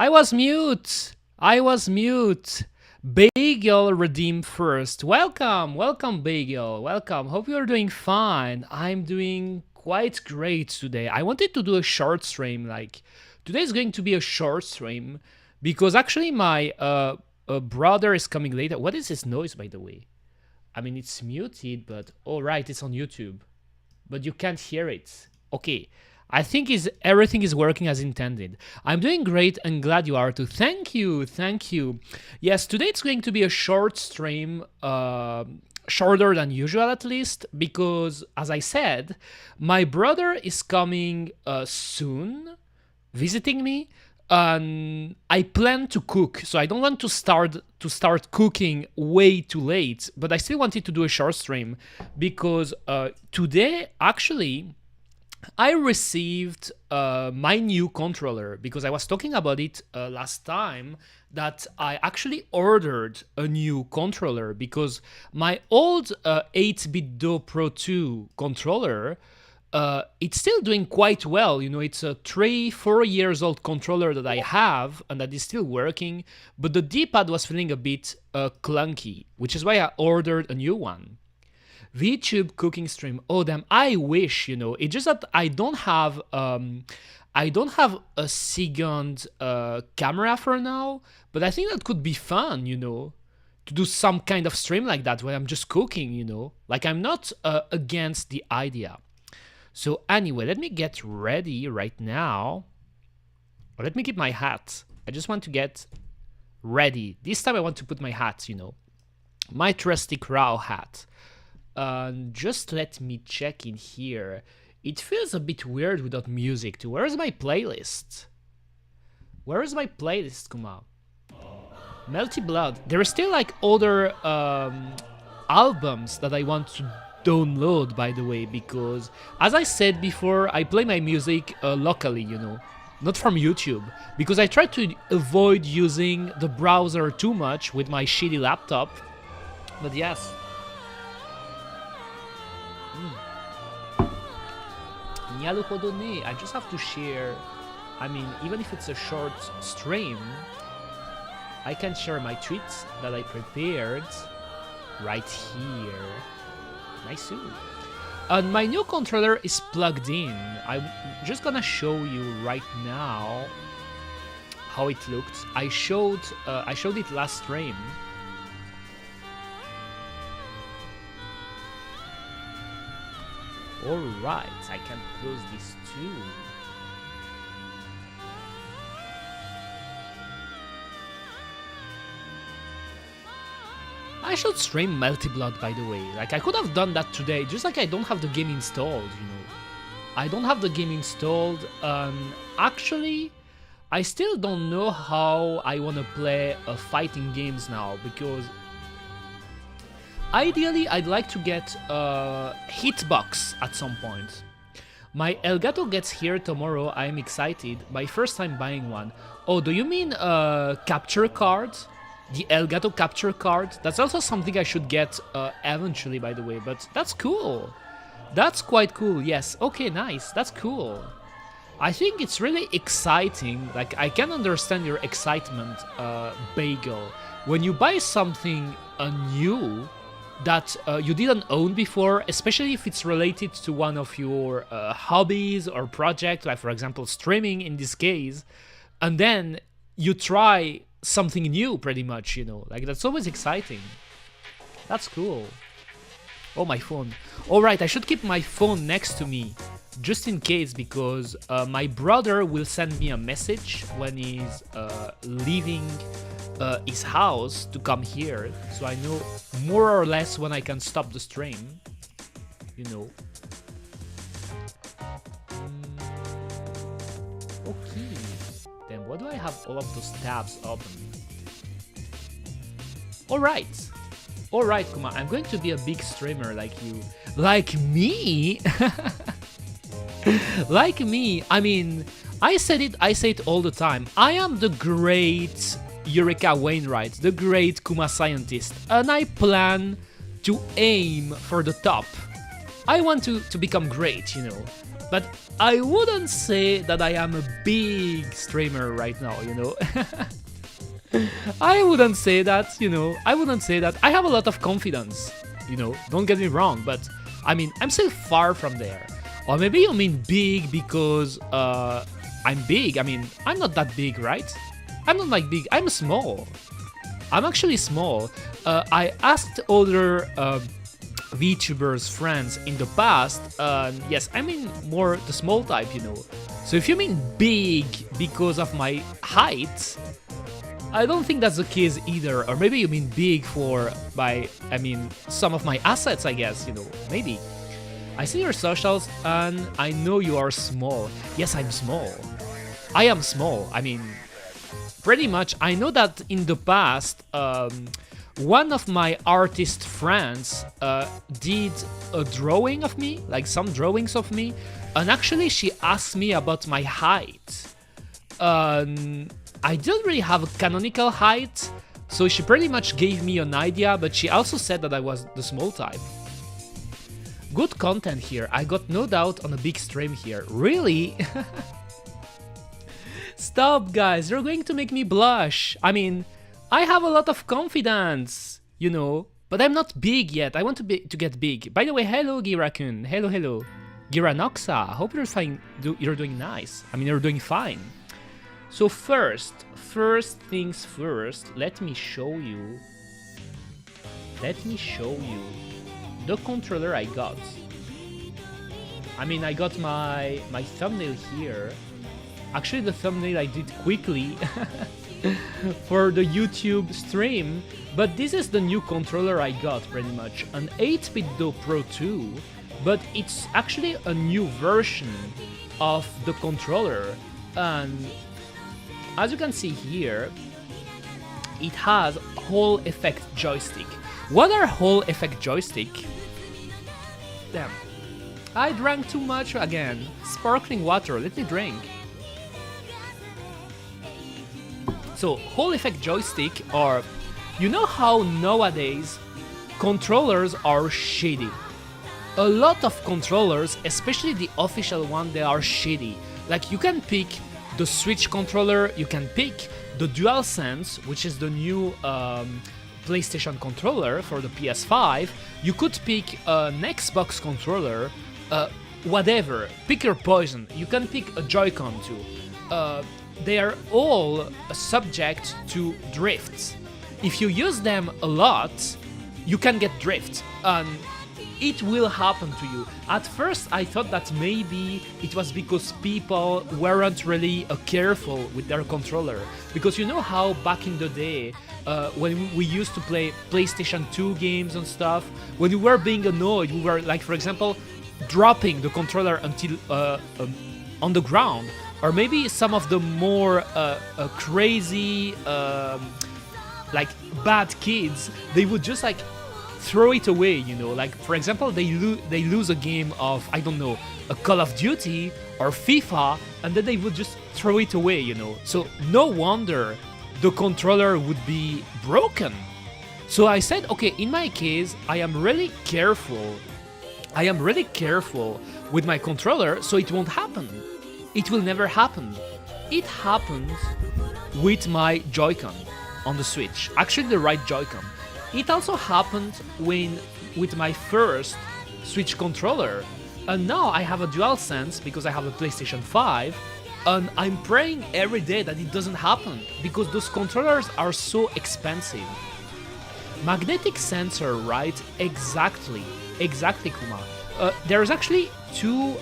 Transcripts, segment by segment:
I was mute. I was mute. Bagel redeem first. Welcome, welcome, Bagel. Welcome. Hope you're doing fine. I'm doing quite great today. I wanted to do a short stream. Like today is going to be a short stream because actually my brother is coming later. What is this noise, by the way? I mean, it's muted, but all right, it's on YouTube, but you can't hear it. Okay. I think everything is working as intended. I'm doing great and glad you are too. Thank you, thank you. Yes, today it's going to be a short stream, shorter than usual at least, because as I said, my brother is coming soon, visiting me, and I plan to cook, so I don't want to start cooking way too late, but I still wanted to do a short stream because today actually I received my new controller because I was talking about it last time that I actually ordered a new controller because my old 8-bit Do Pro 2 controller, it's still doing quite well. You know, it's a 3-4 years old controller that I have and that is still working, but the D-pad was feeling a bit clunky, which is why I ordered a new one. VTube cooking stream. Oh damn! I wish, you know. It's just that I don't have a second camera for now. But I think that could be fun, you know, to do some kind of stream like that where I'm just cooking, you know. Like I'm not against the idea. So anyway, let me get ready right now. Or let me keep my hat. I just want to get ready. This time I want to put my hat, you know, my trusty crow hat. Just let me check in here. It feels a bit weird without music too. Where is my playlist? Where is my playlist, Kuma? Melty Blood. There are still like other albums that I want to download, by the way, because as I said before, I play my music locally, you know, not from YouTube, because I try to avoid using the browser too much with my shitty laptop. But yes. I just have to share, I mean, even if it's a short stream, I can share my tweets that I prepared right here. Nice. And my new controller is plugged in. I'm just gonna show you right now how it looked. I showed it last stream. Alright, I can close this too. I should stream Melty Blood, by the way. Like, I could have done that today, just like I don't have the game installed, you know. I don't have the game installed, actually, I still don't know how I want to play fighting games now, because ideally, I'd like to get a hitbox at some point. My Elgato gets here tomorrow. I'm excited. My first time buying one. Oh, do you mean a capture card? The Elgato capture card? That's also something I should get eventually, by the way. But that's cool. That's quite cool. Yes. Okay, nice. That's cool. I think it's really exciting. Like, I can understand your excitement, Bagel. When you buy something new that you didn't own before, especially if it's related to one of your hobbies or projects, like for example streaming in this case, and then you try something new pretty much, you know, like that's always exciting. That's cool. Oh, my phone. Alright, I should keep my phone next to me just in case, because my brother will send me a message when he's leaving his house to come here, so I know more or less when I can stop the stream, you know. Okay, then why do I have all of those tabs open? Alright, Kuma, I'm going to be a big streamer like you. Like me? Like me, I mean, I say it all the time. I am the great Eureka Wainwright, the great Kuma scientist, and I plan to aim for the top. I want to become great, you know. But I wouldn't say that I am a big streamer right now, you know. I wouldn't say that, you know. I wouldn't say that. I have a lot of confidence, you know. Don't get me wrong, but I mean, I'm still far from there. Or maybe you mean big because I'm big. I mean, I'm not that big, right? I'm not like big. I'm small. I'm actually small. I asked other VTubers friends in the past, yes, I mean more the small type, you know. So if you mean big because of my height, I don't think that's the case either. Or maybe you mean big I mean, some of my assets, I guess, you know, maybe. I see your socials and I know you are small. Yes, I'm small. I am small. I mean, pretty much. I know that in the past, one of my artist friends did a drawing of me, like some drawings of me, and actually she asked me about my height. I don't really have a canonical height, so she pretty much gave me an idea, but she also said that I was the small type. Good content here, I got no doubt on a big stream here. Really? Stop, guys, you're going to make me blush. I mean, I have a lot of confidence, you know, but I'm not big yet. I want to get big. By the way, hello, Gira-kun. Hello, hello. Giranoxa, hope you're fine. You're doing nice. I mean, you're doing fine. So first things first, let me show you the controller I got. I mean, I got my thumbnail here. Actually, the thumbnail I did quickly for the YouTube stream, but this is the new controller I got pretty much, an 8-bit Do Pro 2, but it's actually a new version of the controller, and as you can see here, it has Hall effect joystick. What are Hall effect joystick? Damn, I drank too much again. Sparkling water, let me drink. So, Hall effect joystick are, you know how nowadays controllers are shitty. A lot of controllers, especially the official one, they are shitty. Like, you can pick the Switch controller, you can pick the DualSense, which is the new PlayStation controller for the PS5. You could pick an Xbox controller, whatever. Pick your poison. You can pick a Joy-Con too. They are all subject to drifts. If you use them a lot, you can get drift, and it will happen to you. At first, I thought that maybe it was because people weren't really careful with their controller. Because you know how back in the day, when we used to play PlayStation 2 games and stuff, when we were being annoyed, we were, like, for example, dropping the controller until on the ground. Or maybe some of the more crazy, like, bad kids, they would just, like, throw it away, you know. Like, for example, they lose a game of, I don't know, a Call of Duty or FIFA, and then they would just throw it away, you know. So no wonder the controller would be broken. So I said, okay, in my case, I am really careful with my controller, so it won't happen. It will never happen. It happened with my Joy-Con on the Switch, actually the right Joy-Con. It also happened with my first Switch controller, and now I have a DualSense because I have a PlayStation 5, and I'm praying every day that it doesn't happen, because those controllers are so expensive. Magnetic sensor, right? Exactly, Kuma. There's actually two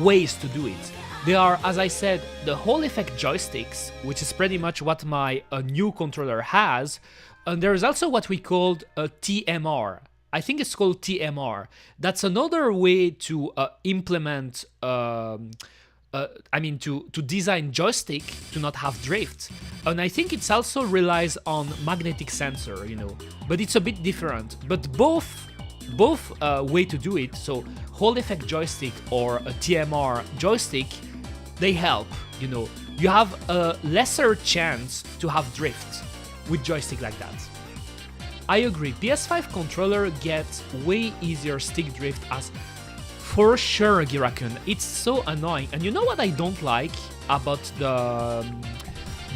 ways to do it. They are, as I said, the Hall effect joysticks, which is pretty much what my new controller has, and there's also what we called a TMR. I think it's called TMR. That's another way to implement, to design joystick to not have drift. And I think it's also relies on magnetic sensor, you know, but it's a bit different. But both way to do it, so Hall effect joystick or a TMR joystick, they help, you know. You have a lesser chance to have drift with joystick like that. I agree, PS5 controller gets way easier stick drift as... For sure, Girakun. It's so annoying. And you know what I don't like about the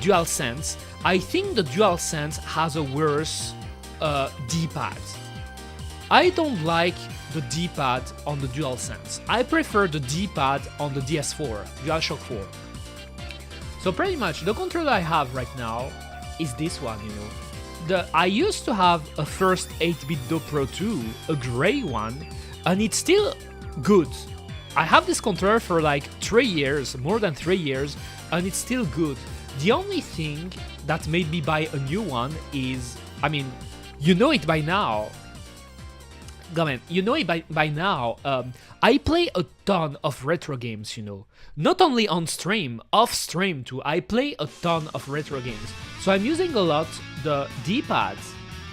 DualSense? I think the DualSense has a worse D-pad. I don't like the D-pad on the DualSense. I prefer the D-pad on the DS4, DualShock 4. So pretty much the controller I have right now is this one, you know. I used to have a first 8-bit Do Pro 2, a gray one, and it's still good. I have this controller for like 3 years, more than 3 years, and it's still good. The only thing that made me buy a new one is, I mean, you know it by now. Comment, you know it by now. I play a ton of retro games, you know. Not only on stream, off stream too. I play a ton of retro games. So I'm using a lot the D-pad,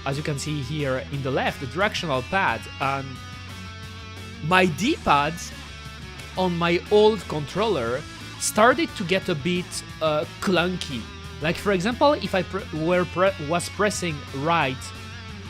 as you can see here in the left, the directional pad, and my D-pad on my old controller started to get a bit clunky. Like for example, if I was pressing right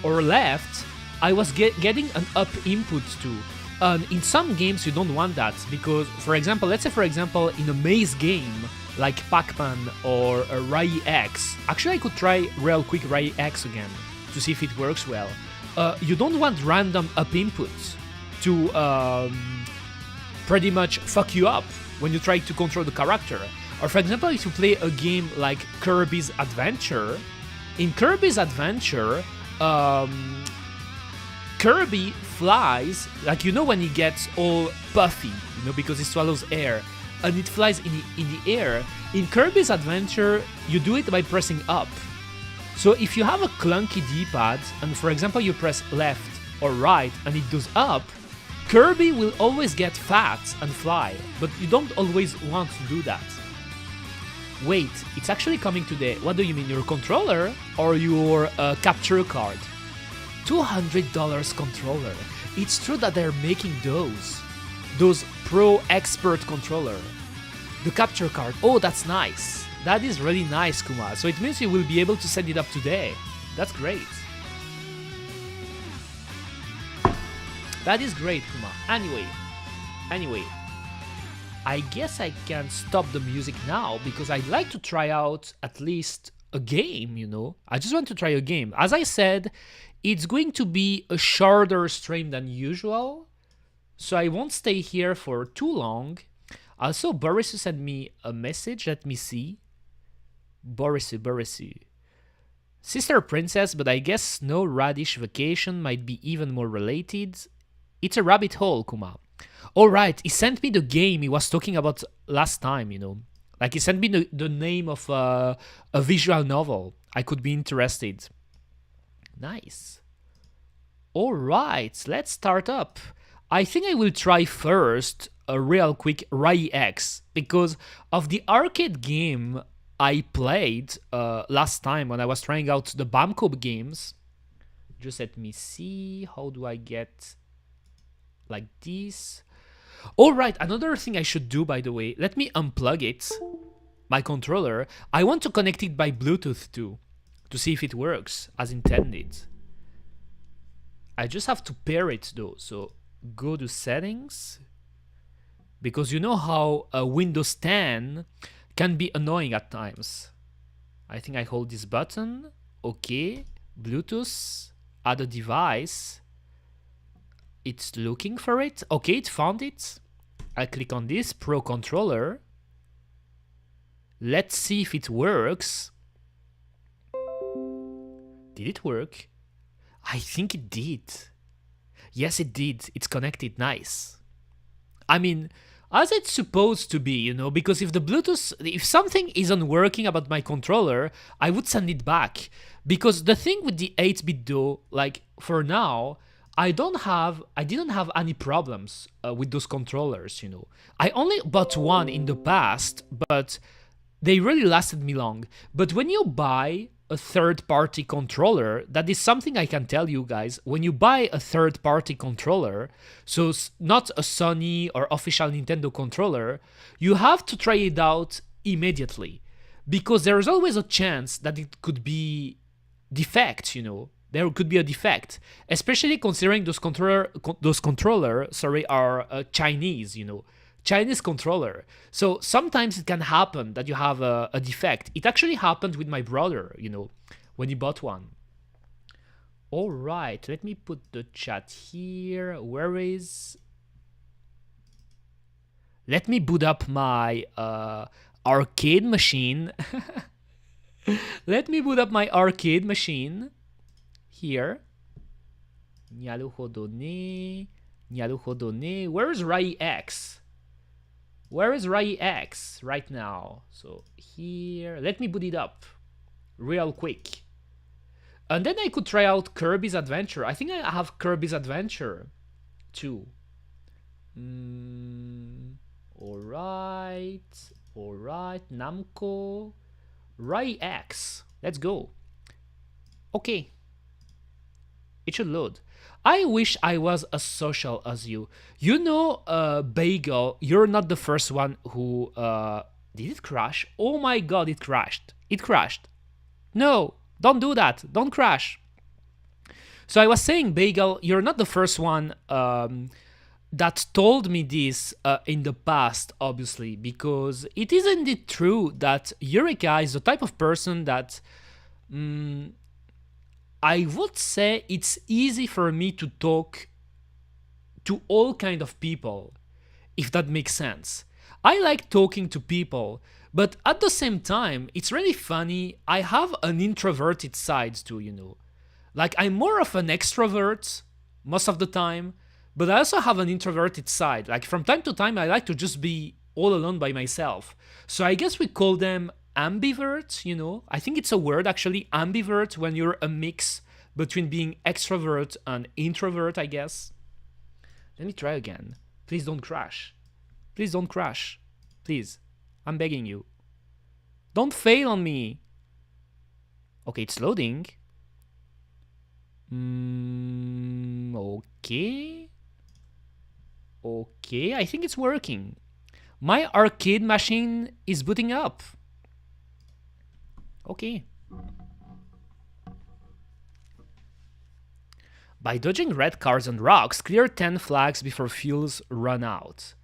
or left, I was getting an up input too. And in some games you don't want that because, for example, let's say for example in a maze game like Pac-Man or a Rai X, actually I could try real quick Rai X again to see if it works well. You don't want random up inputs to pretty much fuck you up when you try to control the character. Or for example, if you play a game like Kirby's Adventure, in Kirby's Adventure, Kirby flies, like you know when he gets all puffy, you know, because he swallows air, and it flies in the air. In Kirby's Adventure, you do it by pressing up. So if you have a clunky D-pad, and for example you press left or right and it goes up, Kirby will always get fat and fly, but you don't always want to do that. Wait, it's actually coming today. What do you mean, your controller or your capture card? $200 controller. It's true that they're making those pro expert controller. The capture card, oh that's nice. That is really nice, Kuma. So it means you will be able to send it up today. That's great. That is great, Kuma. Anyway, I guess I can stop the music now because I'd like to try out at least a game, you know. I just want to try a game. As I said, it's going to be a shorter stream than usual, so I won't stay here for too long. Also, Borisu sent me a message. Let me see. Borisu. Sister Princess, but I guess Snow Radish Vacation might be even more related. It's a rabbit hole, Kuma. Alright, he sent me the game he was talking about last time, you know. Like, he sent me the name of a visual novel. I could be interested. Nice. Alright, let's start up. I think I will try first a real quick Rai X, because of the arcade game I played last time when I was trying out the Bamco games. Just let me see, how do I get like this? Alright, another thing I should do, by the way, let me unplug it, my controller. I want to connect it by Bluetooth too, to see if it works as intended. I just have to pair it though, so go to settings, because you know how Windows 10 can be annoying at times. I think I hold this button, okay, Bluetooth, add a device. It's looking for it. Okay, it found it. I click on this Pro Controller. Let's see if it works. Did it work? I think it did. Yes, it did. It's connected. Nice. I mean, as it's supposed to be, you know, because if the Bluetooth, if something isn't working about my controller, I would send it back. Because the thing with the 8-bit Do, like for now, I didn't have any problems with those controllers, you know. I only bought one in the past, but they really lasted me long. But when you buy a third-party controller, that is something I can tell you guys. When you buy a third-party controller, so not a Sony or official Nintendo controller, you have to try it out immediately, because there is always a chance that it could be defect, you know. there could be a defect, especially considering those controller are Chinese, Chinese controller. So sometimes it can happen that you have a defect. It actually happened with my brother, when he bought one. All right, let me put the chat here. Where is... Let me boot up my arcade machine. Let me boot up my arcade machine here. Naruhodo ne. Where is Rai X? Where is Rai X right now? So here, let me boot it up real quick. And then I could try out Kirby's Adventure. I think I have Kirby's Adventure too. Alright, Namco, Rai X, let's go. Okay, it should load. I wish I was as social as you. Bagel, you're not the first one who, did it crash? Oh my god, it crashed. It crashed. No, don't do that, don't crash. So I was saying, Bagel, you're not the first one that told me this in the past, obviously, because it is indeed true that Eureka is the type of person that I would say it's easy for me to talk to all kind of people, if that makes sense. I like talking to people, but at the same time, it's really funny. I have an introverted side too, Like, I'm more of an extrovert most of the time, but I also have an introverted side. Like, from time to time, I like to just be all alone by myself. So I guess we call them ambiverts, I think it's a word, actually, ambivert, when you're a mix between being extrovert and introvert, I guess. Let me try again. Please don't crash. Please don't crash. Please. I'm begging you. Don't fail on me. Okay, it's loading. Okay. Okay, I think it's working. My arcade machine is booting up. Okay. By dodging red cars and rocks, clear 10 flags before fuels run out.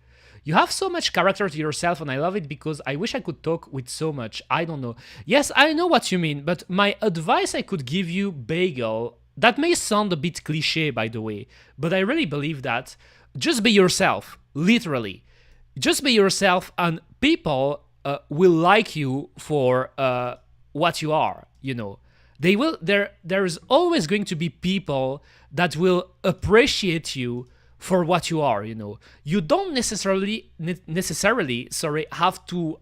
You have so much character to yourself, and I love it because I wish I could talk with so much. I don't know. Yes, I know what you mean, but my advice I could give you, Bagel, that may sound a bit cliche, by the way, but I really believe that. Just be yourself, literally. Just be yourself, and people will like you for what you are, They will. There is always going to be people that will appreciate you for what you are, You don't necessarily have to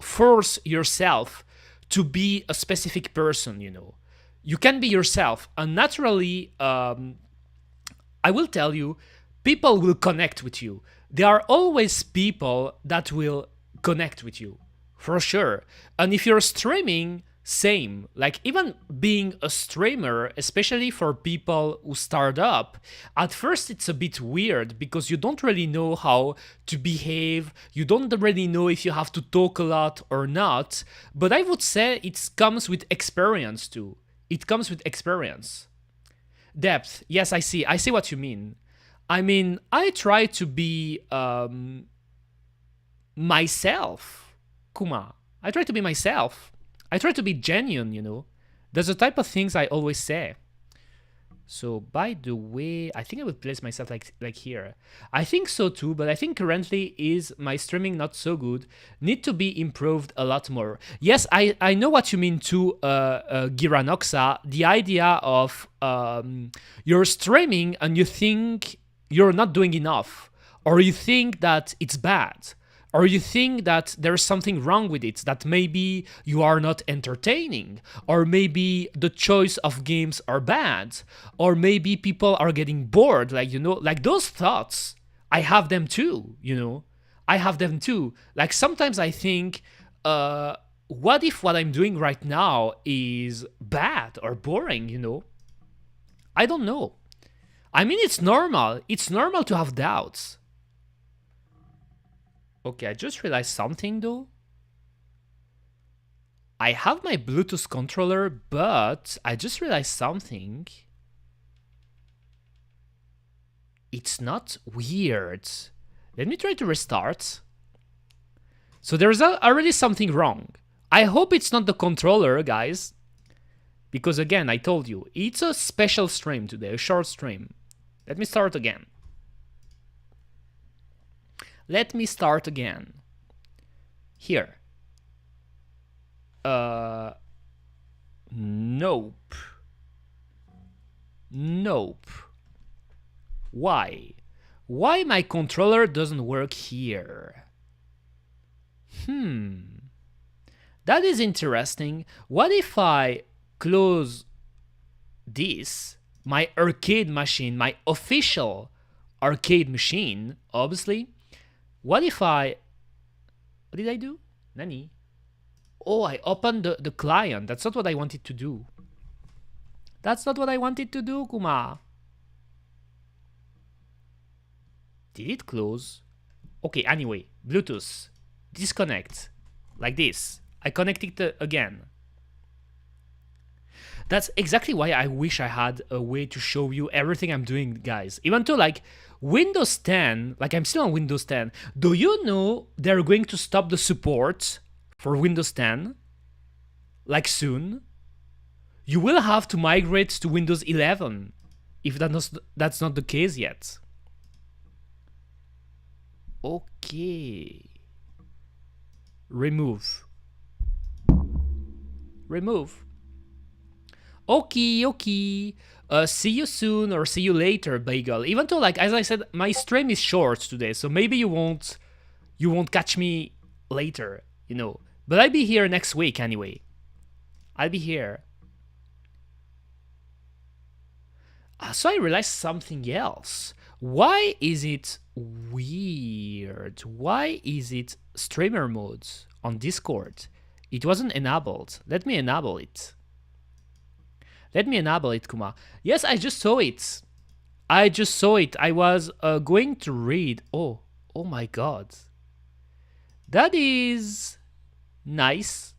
force yourself to be a specific person, You can be yourself, and naturally, I will tell you, people will connect with you. There are always people that will connect with you, for sure. And if you're streaming, same. Like, even being a streamer, especially for people who start up, at first it's a bit weird because you don't really know how to behave. You don't really know if you have to talk a lot or not. But I would say it comes with experience too. It comes with experience. Depth. Yes, I see. I see what you mean. I mean, I try to be myself, Kuma. I try to be myself. I try to be genuine, That's the type of things I always say. So, by the way, I think I would place myself like here. I think so too, but I think currently is my streaming not so good. Need to be improved a lot more. Yes, I know what you mean too, Giranoxa. The idea of you're streaming and you think you're not doing enough, or you think that it's bad, or you think that there's something wrong with it, that maybe you are not entertaining, or maybe the choice of games are bad, or maybe people are getting bored, like those thoughts, I have them too, I have them too. Like, sometimes I think, what if what I'm doing right now is bad or boring, I don't know. I mean, it's normal. It's normal to have doubts. Okay, I just realized something though. I have my Bluetooth controller, but I just realized something. It's not weird. Let me try to restart. So there's already something wrong. I hope it's not the controller, guys. Because again, I told you, it's a special stream today, a short stream. Let me start again. Let me start again. Here. Nope. Nope. Why? Why my controller doesn't work here? That is interesting. What if I close this, my arcade machine, my official arcade machine, obviously. What if what did I do? Nani? Oh, I opened the client. That's not what I wanted to do. That's not what I wanted to do, Kuma. Did it close? Okay, anyway, Bluetooth. Disconnect. Like this. I connect it again. That's exactly why I wish I had a way to show you everything I'm doing, guys. Even though, like, Windows 10, like I'm still on Windows 10. Do you know they're going to stop the support for Windows 10? Like soon? You will have to migrate to Windows 11 if that's not the case yet. Okay. Remove. Remove. Okay. See you soon or see you later, Bagel. Even though, like, as I said, my stream is short today, so maybe you won't catch me later, you know. But I'll be here next week anyway. I'll be here. So I realized something else. Why is it weird? Why is it streamer mode on Discord? It wasn't enabled. Let me enable it. Let me enable it, Kuma. Yes, I just saw it. I just saw it. I was going to read. Oh my God. That is nice.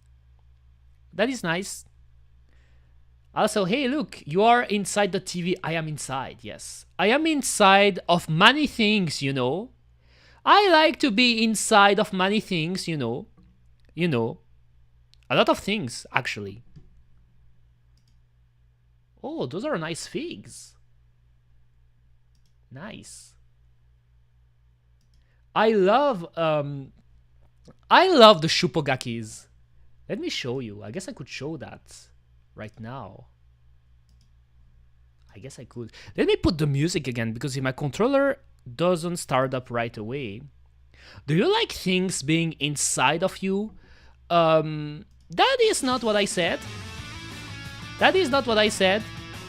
That is nice. Also, hey, look, you are inside the TV. I am inside, yes. I am inside of many things, you know. I like to be inside of many things, you know. You know. A lot of things, actually. Oh, those are nice figs. Nice. I love the shupogakis. Let me show you. I guess I could show that right now. I guess I could. Let me put the music again because if my controller doesn't start up right away. Do you like things being inside of you? That is not what I said. That is not what I said.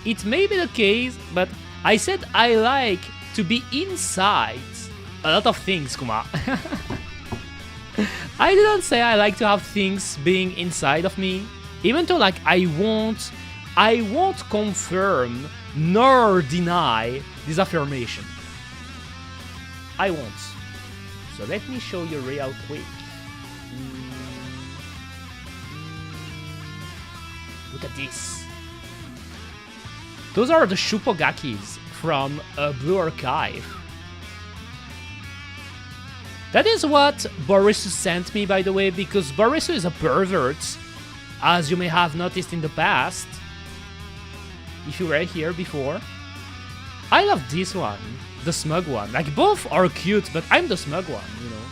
It may be the case, but I said I like to be inside a lot of things, Kuma. I didn't say I like to have things being inside of me. Even though, like, I won't confirm nor deny this affirmation. I won't. So let me show you real quick. Look at this. Those are the shupogakis from Blue Archive. That is what Borisu sent me, by the way, because Borisu is a pervert, as you may have noticed in the past, if you were here before. I love this one, the smug one. Like, both are cute, but I'm the smug one, you know.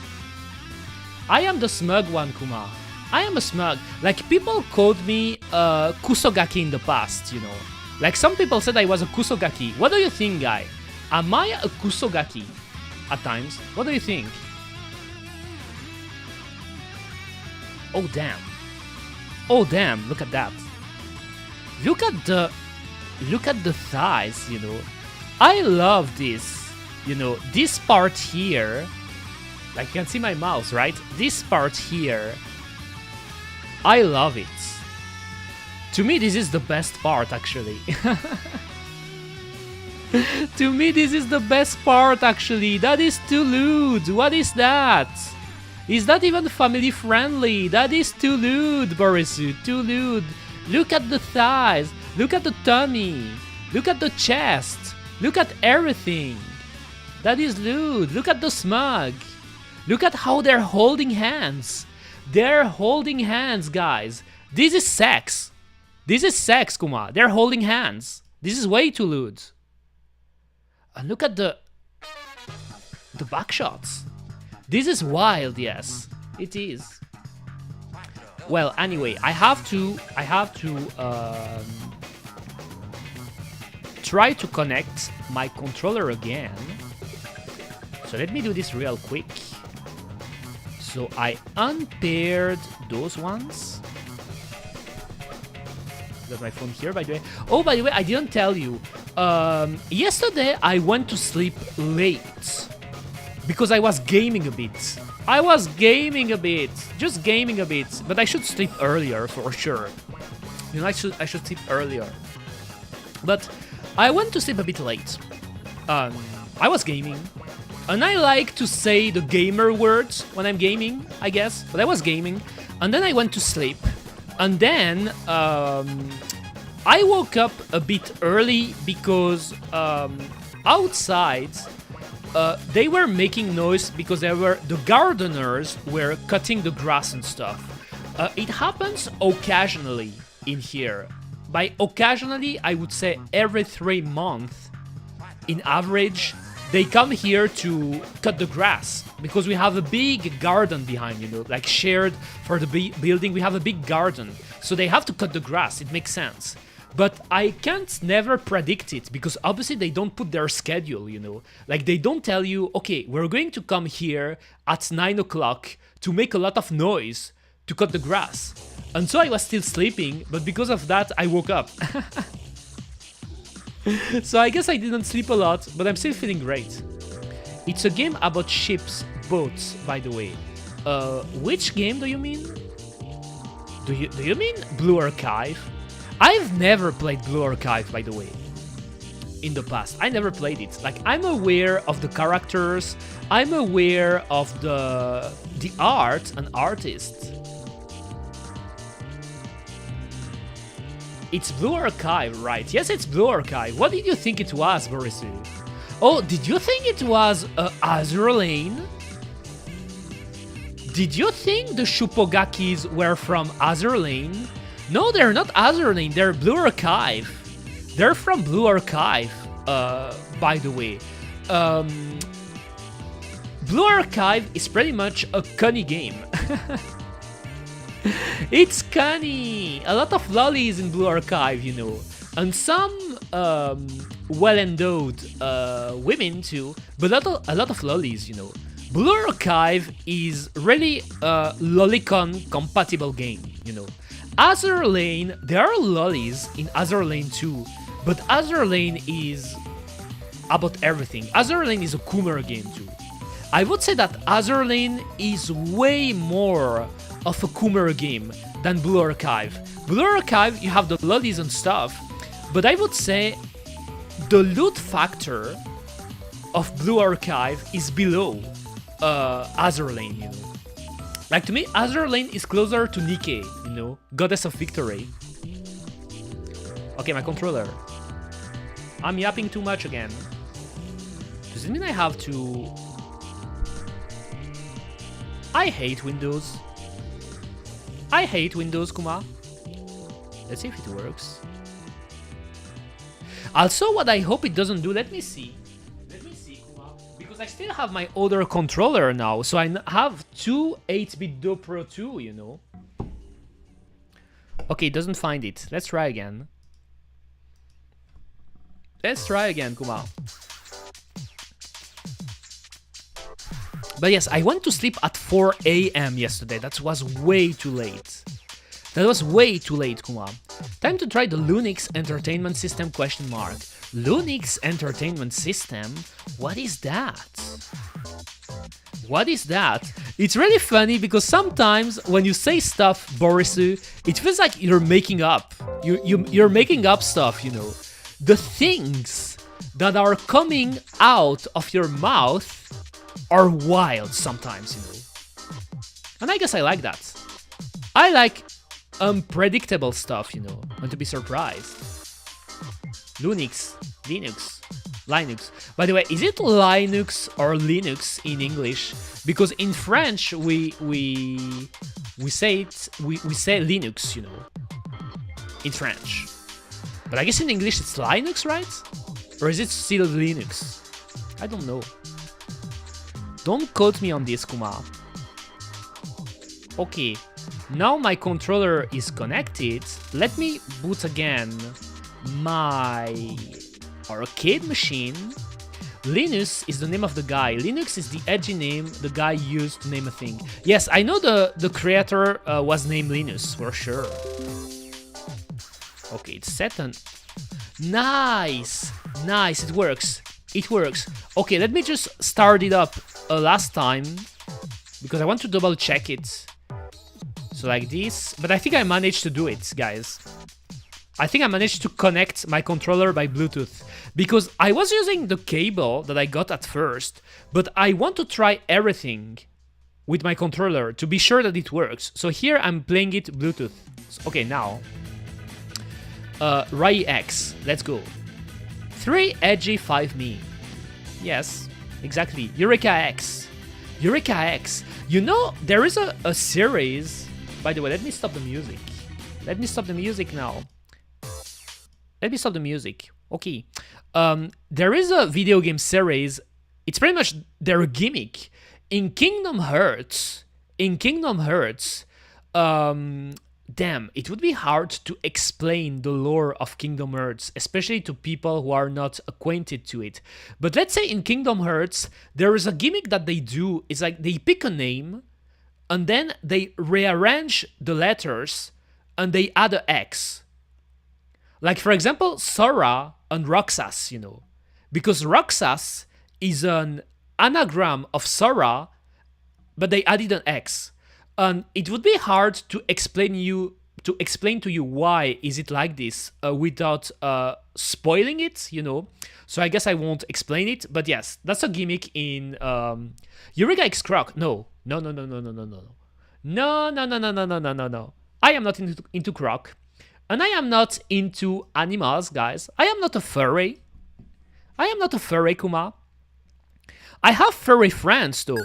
I am the smug one, Kuma. I am a smug. Like, people called me Kusogaki in the past, you know. Like, some people said I was a Kusogaki. What do you think, guy? Am I a Kusogaki at times? What do you think? Oh, damn. Oh, damn. Look at that. Look at the thighs, you know. I love this. You know, this part here. Like, you can see my mouse, right? This part here. I love it. To me, this is the best part, actually. To me, this is the best part, actually. That is too lewd. What is that? Is that even family friendly? That is too lewd, Borisu, too lewd. Look at the thighs, look at the tummy, look at the chest, look at everything. That is lewd. Look at the smug. Look at how they're holding hands. They're holding hands, guys. This is sex. This is sex, Kuma. They're holding hands. This is way too lewd. And look at the back shots. This is wild, yes. It is. Well, anyway, I have to try to connect my controller again. So let me do this real quick. So I unpaired those ones. Got my phone here, by the way. Oh, by the way, I didn't tell you. Yesterday I went to sleep late because I was gaming a bit. I was gaming a bit, just gaming a bit. But I should sleep earlier for sure. You know, I should sleep earlier. But I went to sleep a bit late. I was gaming. And I like to say the gamer words when I'm gaming, I guess. But I was gaming. And then I went to sleep. And then I woke up a bit early because outside they were making noise because the gardeners were cutting the grass and stuff. It happens occasionally in here. By occasionally, I would say every 3 months, in average, they come here to cut the grass because we have a big garden behind, you know, like shared for the building. We have a big garden, so they have to cut the grass. It makes sense. But I can't never predict it because obviously they don't put their schedule, you know, like they don't tell you, okay, we're going to come here at 9 o'clock to make a lot of noise to cut the grass. And so I was still sleeping, but because of that, I woke up. So I guess I didn't sleep a lot, but I'm still feeling great. It's a game about ships, boats, by the way. Which game do you mean? Do you mean Blue Archive? I've never played Blue Archive, by the way. In the past, I never played it. Like, I'm aware of the characters. I'm aware of the art and artists. It's Blue Archive, right? Yes, it's Blue Archive. What did you think it was, Borisu? Oh, did you think it was Azure Lane? Did you think the Shupogakis were from Azure Lane? No, they're not Azure Lane, they're Blue Archive. They're from Blue Archive, by the way. Blue Archive is pretty much a Connie game. It's Connie! A lot of lollies in Blue Archive, you know. And some well-endowed women too, but a lot of lollies, you know. Blue Archive is really a lolicon compatible game, you know. Azure Lane, there are lollies in Azure Lane too, but Azure Lane is about everything. Azure Lane is a kuma game too. I would say that Azure Lane is way more of a kuma game than Blue Archive. Blue Archive, you have the lollies and stuff, but I would say the loot factor of Blue Archive is below Azure Lane, you know. Like, to me, Azure Lane is closer to Nike, you know, Goddess of Victory. Okay, my controller. I'm yapping too much again. Does it mean I have to... I hate Windows. I hate Windows, Kuma. Let's see if it works. Also, what I hope it doesn't do, let me see. Kuma. Because I still have my other controller now, so I have two 8-bit Do Pro 2, you know. Okay, it doesn't find it. Let's try again. Let's try again, Kuma. But yes, I went to sleep at 4 AM yesterday. That was way too late. That was way too late, Kuma. Time to try the Linux Entertainment System ? Linux Entertainment System? What is that? What is that? It's really funny because sometimes when you say stuff, Borisu, it feels like you're making up. You're making up stuff, you know. The things that are coming out of your mouth are wild sometimes, you know. And I guess I like that. I like unpredictable stuff, you know, and to be surprised. Linux. By the way, is it Linux or Linux in English? Because in French we say Linux, you know, in French. But I guess in English it's Linux, right? Or is it still Linux? I don't know. Don't quote me on this, Kuma. Okay, now my controller is connected. Let me boot again my arcade machine. Linus is the name of the guy. Linux is the edgy name the guy used to name a thing. Yes, I know the creator was named Linus, for sure. Okay, it's set on... Nice! Nice, it works. It works. Okay, let me just start it up last time, because I want to double check it. So like this, but I think I managed to do it, guys. I think I managed to connect my controller by Bluetooth, because I was using the cable that I got at first, but I want to try everything with my controller to be sure that it works. So here I'm playing it Bluetooth. Okay, now. Rai X, let's go. 3 edgy 5 me. Yes, exactly. Eureka X. Eureka X. You know, there is a series... By the way, let me stop the music. Let me stop the music now. Let me stop the music. Okay. There is a video game series. It's pretty much their gimmick. In Kingdom Hearts, damn, it would be hard to explain the lore of Kingdom Hearts, especially to people who are not acquainted to it. But let's say in Kingdom Hearts, there is a gimmick that they do. It's like they pick a name, and then they rearrange the letters, and they add an X. Like, for example, Sora and Roxas, you know. Because Roxas is an anagram of Sora, but they added an X. And it would be hard to explain to you why is it like this without spoiling it, you know. So I guess I won't explain it, but yes, that's a gimmick in Eureka X Croc. No. I am not into Croc, and I am not into animals, guys. I am not a furry. Kuma. I have furry friends though.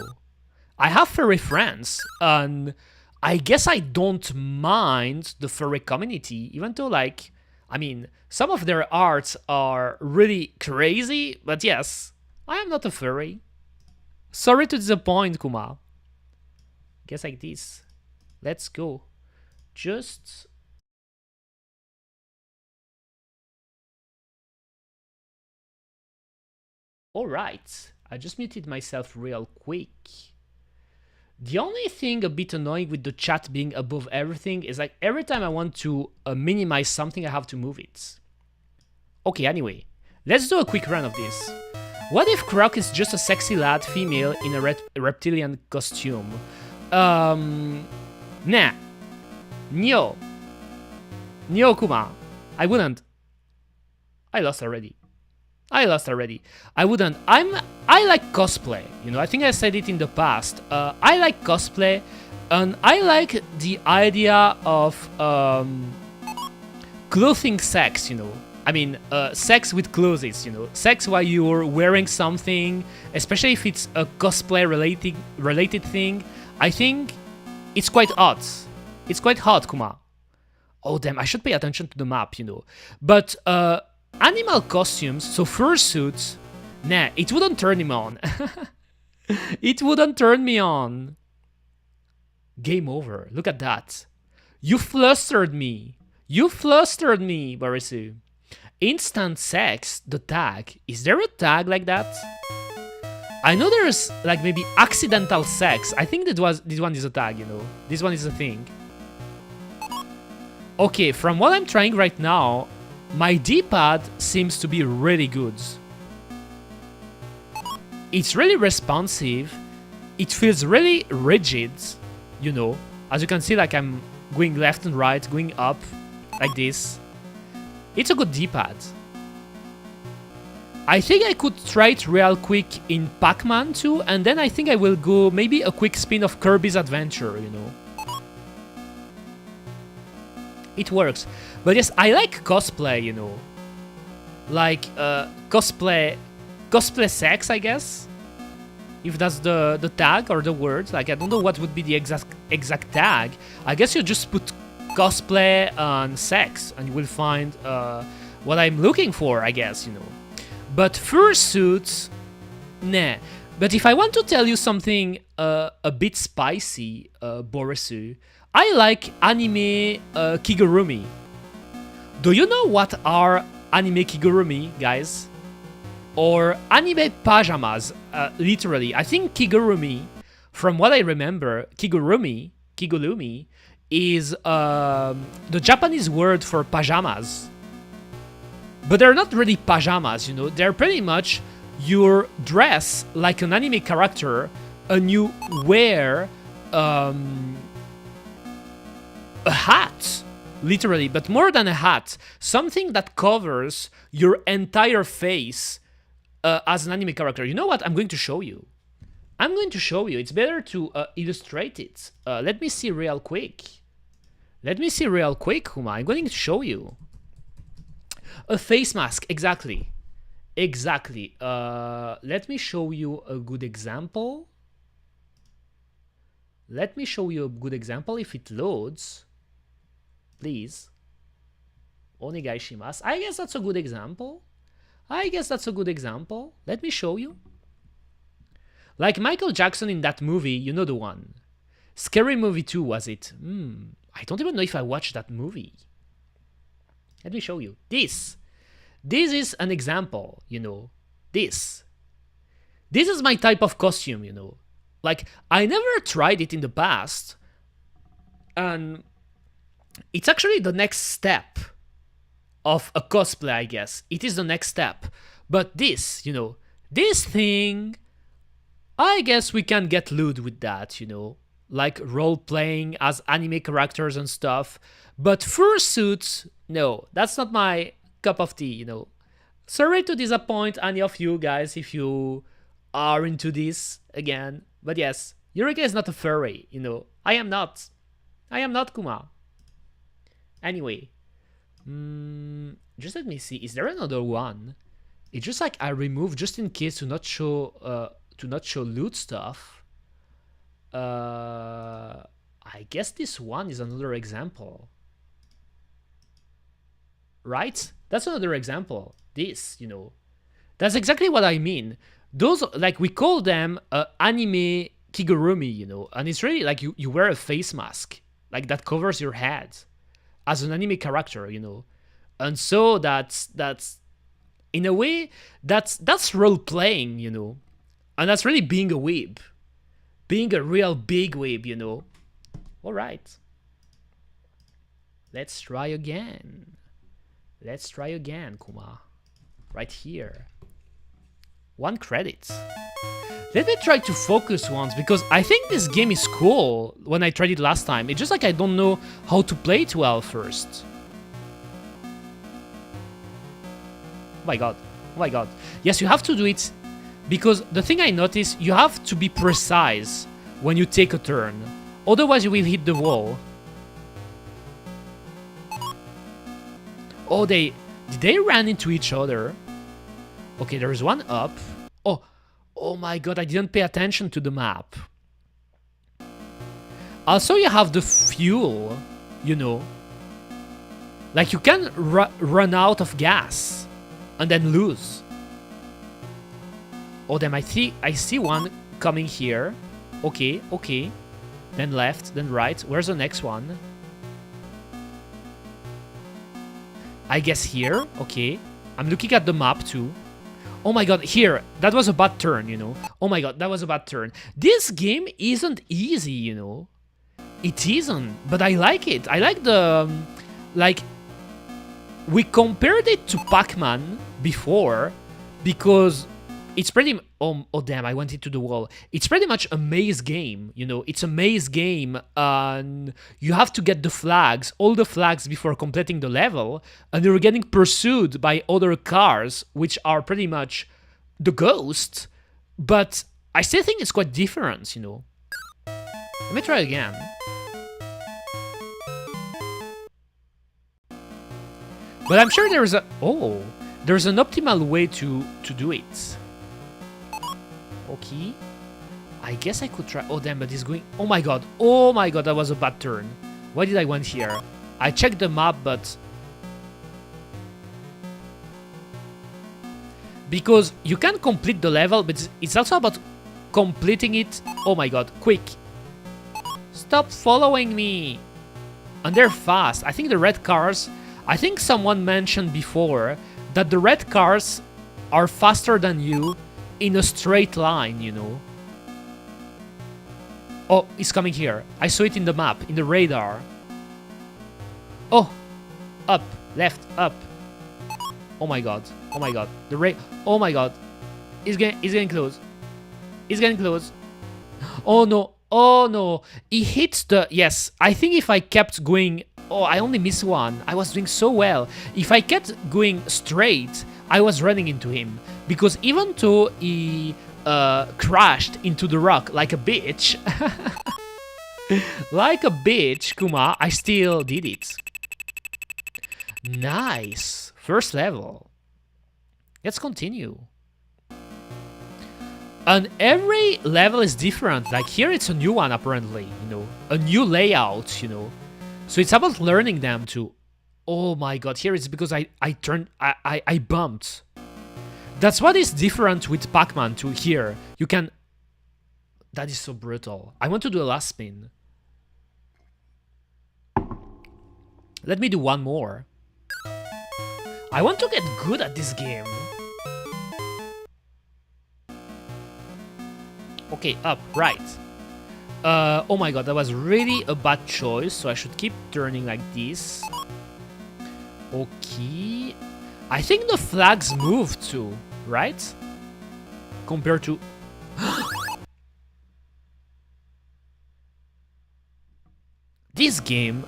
And I guess I don't mind the furry community, even though, like, I mean, some of their arts are really crazy, but yes, I am not a furry. Sorry to disappoint, Kuma. Guess like this. Let's go. Just... Alright, I just muted myself real quick. The only thing a bit annoying with the chat being above everything is like every time I want to minimize something, I have to move it. Okay, anyway, let's do a quick run of this. What if Croc is just a sexy lad female in a reptilian costume? Nah. Nyo, Kuma. I wouldn't. I lost already. I wouldn't. I like cosplay, you know. I think I said it in the past. I like cosplay, and I like the idea of clothing sex, you know. I mean, sex with clothes, you know. Sex while you're wearing something, especially if it's a cosplay related thing. I think it's quite hot. It's quite hot, Kuma. Oh damn! I should pay attention to the map, you know. But animal costumes, so fursuits, nah, it wouldn't turn him on. It wouldn't turn me on. Game over. Look at that. You flustered me. Barisu. Instant sex, the tag. Is there a tag like that? I know there's like maybe accidental sex. I think this one is a tag, you know. This one is a thing. Okay, from what I'm trying right now, my D-pad seems to be really good. It's really responsive. It feels really rigid, you know. As you can see, like I'm going left and right, going up, like this. It's a good D-pad. I think I could try it real quick in Pac-Man too, and then I think I will go maybe a quick spin of Kirby's Adventure, you know. It works. But yes, I like cosplay, you know. Like cosplay sex, I guess. If that's the tag or the word. Like, I don't know what would be the exact tag. I guess you just put cosplay and sex and you will find what I'm looking for, I guess, you know. But fursuits, nah. But if I want to tell you something a bit spicy, Borisu, I like anime kigurumi. Do you know what are anime kigurumi, guys? Or anime pajamas, literally. I think kigurumi, from what I remember, kigurumi, is the Japanese word for pajamas. But they're not really pajamas, you know. They're pretty much your dress like an anime character, and you wear a hat, literally, but more than a hat, something that covers your entire face as an anime character. You know what? I'm going to show you. It's better to illustrate it. Let me see real quick. Kuma. I'm going to show you. A face mask, exactly. Let me show you a good example. If it loads. Please. Onegai shimasu. I guess that's a good example. Let me show you. Like Michael Jackson in that movie, you know the one. Scary Movie 2, was it? I don't even know if I watched that movie. Let me show you. This is an example, you know. This is my type of costume, you know. Like, I never tried it in the past. And it's actually the next step of a cosplay, I guess. It is the next step. But this, you know, this thing, I guess we can get lewd with that, you know. Like role-playing as anime characters and stuff. But fursuits, no, that's not my cup of tea, you know. Sorry to disappoint any of you guys if you are into this again. But yes, Eureka is not a furry, you know. I am not, Kuma. Anyway, just let me see. Is there another one? It's just like I removed just in case to not show loot stuff. I guess this one is another example. Right? That's another example. This, you know. That's exactly what I mean. Those, like, we call them anime kigurumi, you know. And it's really like you wear a face mask, like, that covers your head as an anime character, you know. And so that's in a way, that's role-playing, you know. And that's really being a weeb. Being a real big weeb, you know. All right. Let's try again, Kuma. Right here. 1 credit. Let me try to focus once, because I think this game is cool when I tried it last time. It's just like I don't know how to play it well first. Oh my god. Yes, you have to do it, because the thing I noticed, you have to be precise when you take a turn. Otherwise you will hit the wall. Oh, did they run into each other? Okay, there's one up. Oh my god, I didn't pay attention to the map. Also, you have the fuel, you know. Like, you can run out of gas and then lose. Oh, damn, I see one coming here. Okay. Then left, then right. Where's the next one? I guess here. Okay. I'm looking at the map too. Oh my god, here. That was a bad turn, you know. Oh my god, that was a bad turn. This game isn't easy, you know. It isn't, but I like it. I like the... like, we compared it to Pac-Man before because it's pretty oh damn, I went into the wall. It's pretty much a maze game, you know. It's a maze game, and you have to get the flags, all the flags, before completing the level, and you're getting pursued by other cars, which are pretty much the ghost, but I still think it's quite different, you know. Let me try again. But I'm sure there's there's an optimal way to do it. Okay. I guess I could try. Oh damn, but he's going. Oh my god, that was a bad turn. Why did I went here? I checked the map, but because you can complete the level, but it's also about completing it. Oh my god, quick. Stop following me. And they're fast. I think the red cars, I think someone mentioned before that the red cars are faster than you in a straight line, you know. Oh, he's coming here. I saw it in the map, in the radar. Oh, up, left, up. Oh my god, oh my god. Oh my god. He's getting close. He's getting close. Oh no, oh no. He hits the, yes, I think if I kept going, oh, I only missed one. I was doing so well. If I kept going straight, I was running into him. Because even though he crashed into the rock like a bitch, like a bitch, Kuma, I still did it. Nice. First level. Let's continue. And every level is different. Like here it's a new one apparently, you know. A new layout, you know. So it's about learning them too. Oh my god, here it's because I bumped. That's what is different with Pac-Man to here. You can... That is so brutal. I want to do a last spin. Let me do one more. I want to get good at this game. Okay, up, right. Oh my god, that was really a bad choice, so I should keep turning like this. Okay. I think the flags move too, right? Compared to... This game...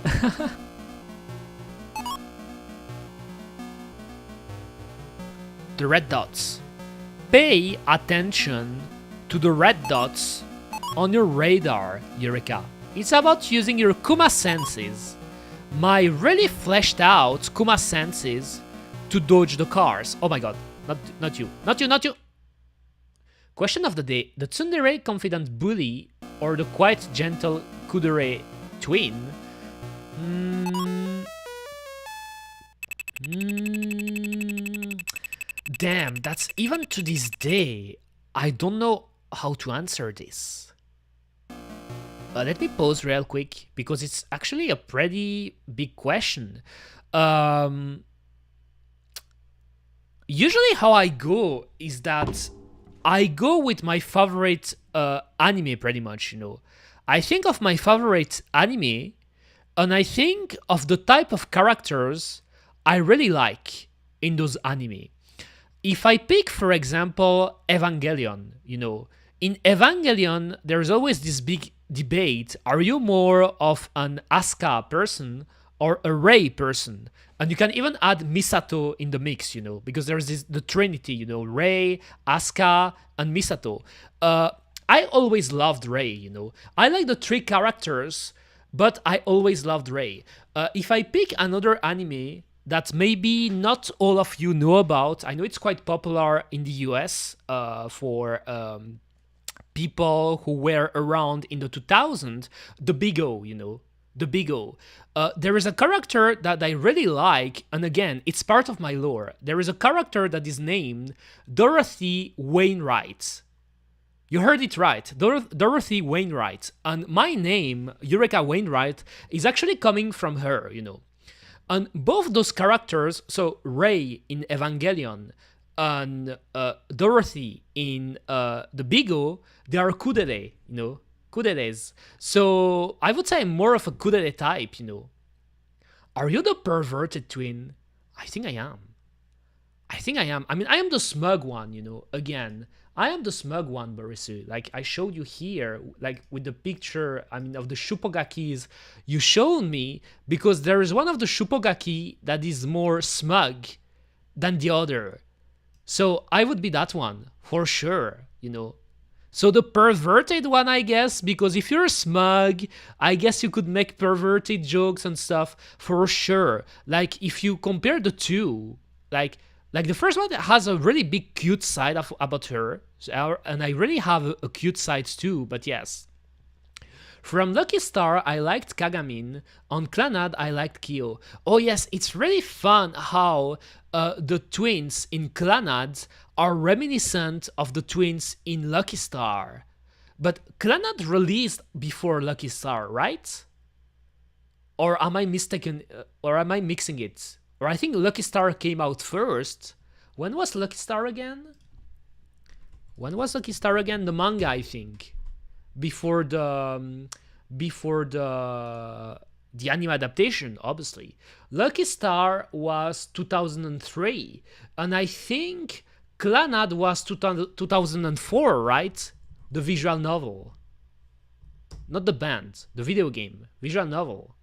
The red dots. Pay attention to the red dots on your radar, Eureka. It's about using your kuma senses. My really fleshed out kuma senses to dodge the cars. Oh my god, not you. Not you, not you! Question of the day. The tsundere confident bully or the quite gentle kudere twin? Damn, that's even to this day, I don't know how to answer this. Let me pause real quick, because it's actually a pretty big question. Usually how I go is that I go with my favorite anime pretty much, you know. I think of my favorite anime, and I think of the type of characters I really like in those anime. If I pick, for example, Evangelion, you know, in Evangelion, there's always this big debate. Are you more of an Asuka person or a Rei person? And you can even add Misato in the mix, you know, because there's the trinity, you know, Rei, Asuka, and Misato. I always loved Rei, you know. I like the three characters, but I always loved Rei. If I pick another anime that maybe not all of you know about, I know it's quite popular in the US for people who were around in the 2000s, the bigot, you know, the bigot. There is a character that I really like, and again, it's part of my lore. There is a character that is named Dorothy Wainwright. You heard it right, Dorothy Wainwright. And my name, Eureka Wainwright, is actually coming from her, you know. And both those characters, so Rei in Evangelion and Dorothy in the bigot, they are kudere, you know, kuderes. So I would say I'm more of a kudere type, you know. Are you the perverted twin? I think I am. I think I am. I mean, I am the smug one, you know, again. I am the smug one, Borisu. Like, I showed you here, like, with the picture, I mean, of the Shupogakis you showed me, because there is one of the Shupogaki that is more smug than the other. So I would be that one, for sure, you know. So the perverted one, I guess, because if you're smug, I guess you could make perverted jokes and stuff, for sure. Like, if you compare the two, like the first one has a really big cute side about her, and I really have a cute side too, but yes. From Lucky Star, I liked Kagamin. On Clannad, I liked Kyo. Oh yes, it's really fun how the twins in Clannad are reminiscent of the twins in Lucky Star. But Clannad released before Lucky Star, right? Or am I mistaken, or am I mixing it? Or I think Lucky Star came out first. When was Lucky Star again? When was Lucky Star again? The manga, I think. Before the anime adaptation, obviously. Lucky Star was 2003, and I think Clannad was 2004, right? The visual novel. Not the band, the video game, visual novel.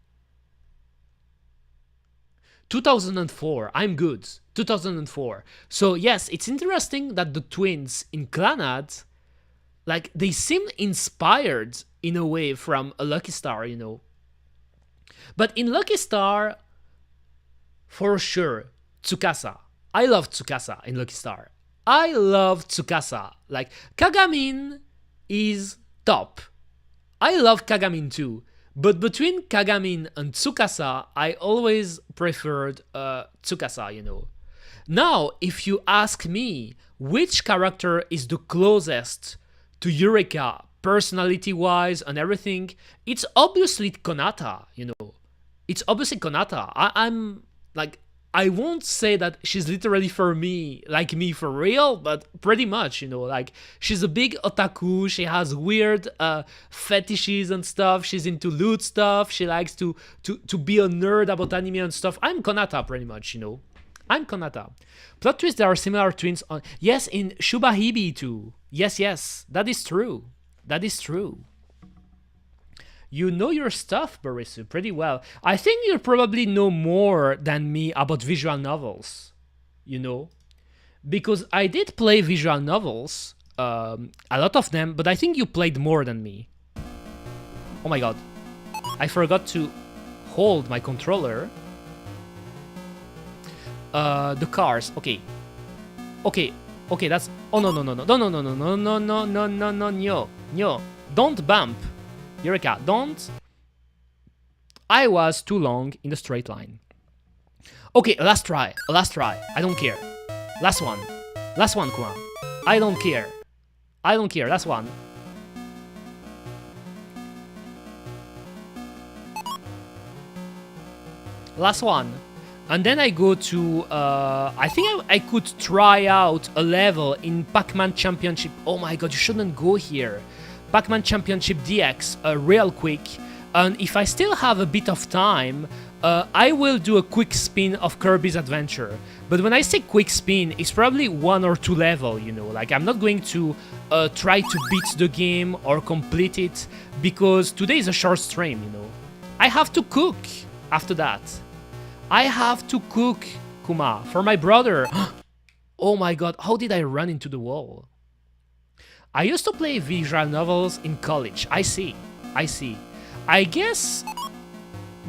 2004, I'm good. 2004. So yes, it's interesting that the twins in Clannad, like, they seem inspired in a way from a Lucky Star, you know. But in Lucky Star, for sure, Tsukasa. I love Tsukasa in Lucky Star. I love Tsukasa. Like, Kagamin is top. I love Kagamin too. But between Kagamin and Tsukasa, I always preferred Tsukasa, you know. Now, if you ask me which character is the closest to Eureka, personality-wise and everything, it's obviously Konata, you know. It's obviously Konata. I'm like, I won't say that she's literally for me, like me for real, but pretty much, you know, like, she's a big otaku, she has weird fetishes and stuff, she's into loot stuff, she likes to be a nerd about anime and stuff. I'm Konata, pretty much, you know. I'm Konata. Plot twist, there are similar twins on... Yes, in Shubahibi too. Yes, that is true. That is true. You know your stuff, Borisu, pretty well. I think you probably know more than me about visual novels, you know? Because I did play visual novels, a lot of them, but I think you played more than me. Oh my god. I forgot to hold my controller. The cars, okay. Okay, that's... Oh, no. Don't bump. Eureka, don't. I was too long in the straight line. Okay, last try. I don't care. Last one, Kuma. I don't care. Last one. Last one. And then I go to, I think I could try out a level in Pac-Man Championship. Oh my god, you shouldn't go here. Pac-Man Championship DX real quick, and if I still have a bit of time, I will do a quick spin of Kirby's Adventure. But when I say quick spin, it's probably 1 or 2 level, you know, like, I'm not going to try to beat the game or complete it, because today is a short stream, you know. I have to cook after that. I have to cook, Kuma, for my brother. Oh my god, how did I run into the wall? I used to play visual novels in college. I see. I guess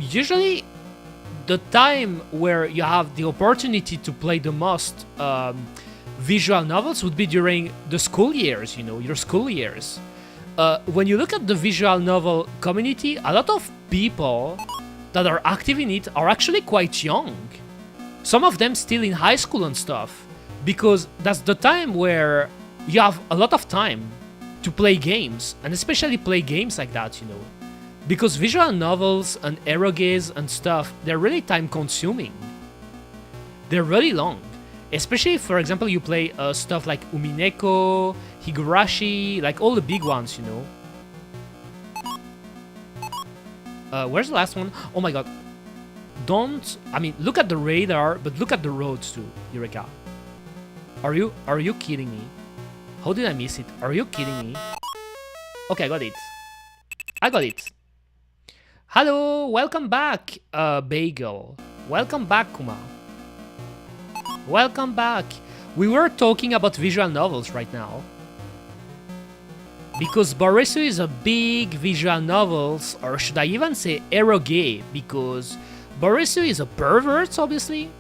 usually the time where you have the opportunity to play the most visual novels would be during the school years, you know, your school years. When you look at the visual novel community, a lot of people that are active in it are actually quite young. Some of them still in high school and stuff, because that's the time where you have a lot of time to play games, and especially play games like that, you know. Because visual novels and eroges and stuff, they're really time consuming. They're really long. Especially, for example, you play stuff like Umineko, Higurashi, like all the big ones, you know. Where's the last one? Oh my god. Don't... I mean, look at the radar, but look at the roads too, Eureka. Are you kidding me? How did I miss it? Are you kidding me? Okay, I got it. I got it. Hello, welcome back, Bagel. Welcome back, Kuma. Welcome back. We were talking about visual novels right now. Because Borisu is a big visual novels, or should I even say eroge, because Borisu is a pervert, obviously.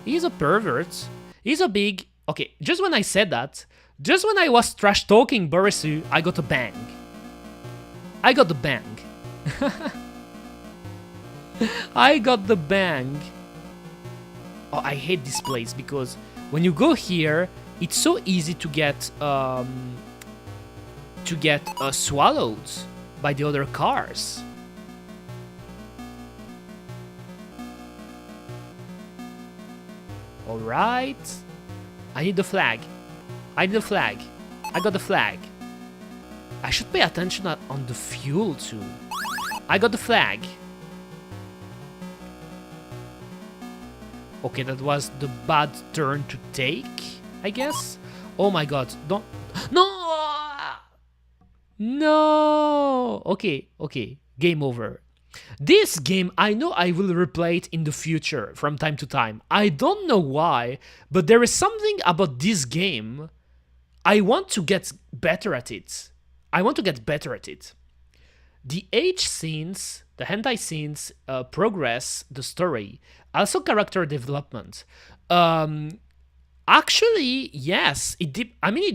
He's a pervert. He's a big... Okay, just when I said that, just when I was trash talking Borisu, I got a bang. I got the bang. I got the bang. Oh, I hate this place because when you go here, it's so easy to get swallowed by the other cars. All right. I need the flag. I need the flag. I got the flag. I should pay attention on the fuel too. I got the flag. Okay, that was the bad turn to take, I guess. Oh my god, don't... No! No! Okay, game over. This game, I know I will replay it in the future from time to time. I don't know why, but there is something about this game. I want to get better at it. The H scenes, the hentai scenes, progress the story, also character development. Actually, yes, it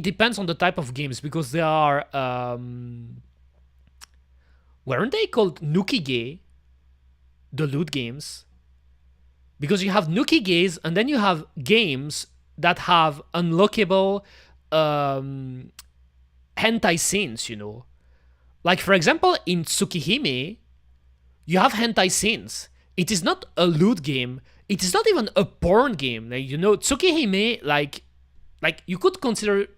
depends on the type of games, because there are weren't they called Nukige, the loot games? Because you have Nukiges, and then you have games that have unlockable hentai scenes, you know. Like, for example, in Tsukihime, you have hentai scenes. It is not a loot game. It is not even a porn game. Like, you know, Tsukihime, like you could consider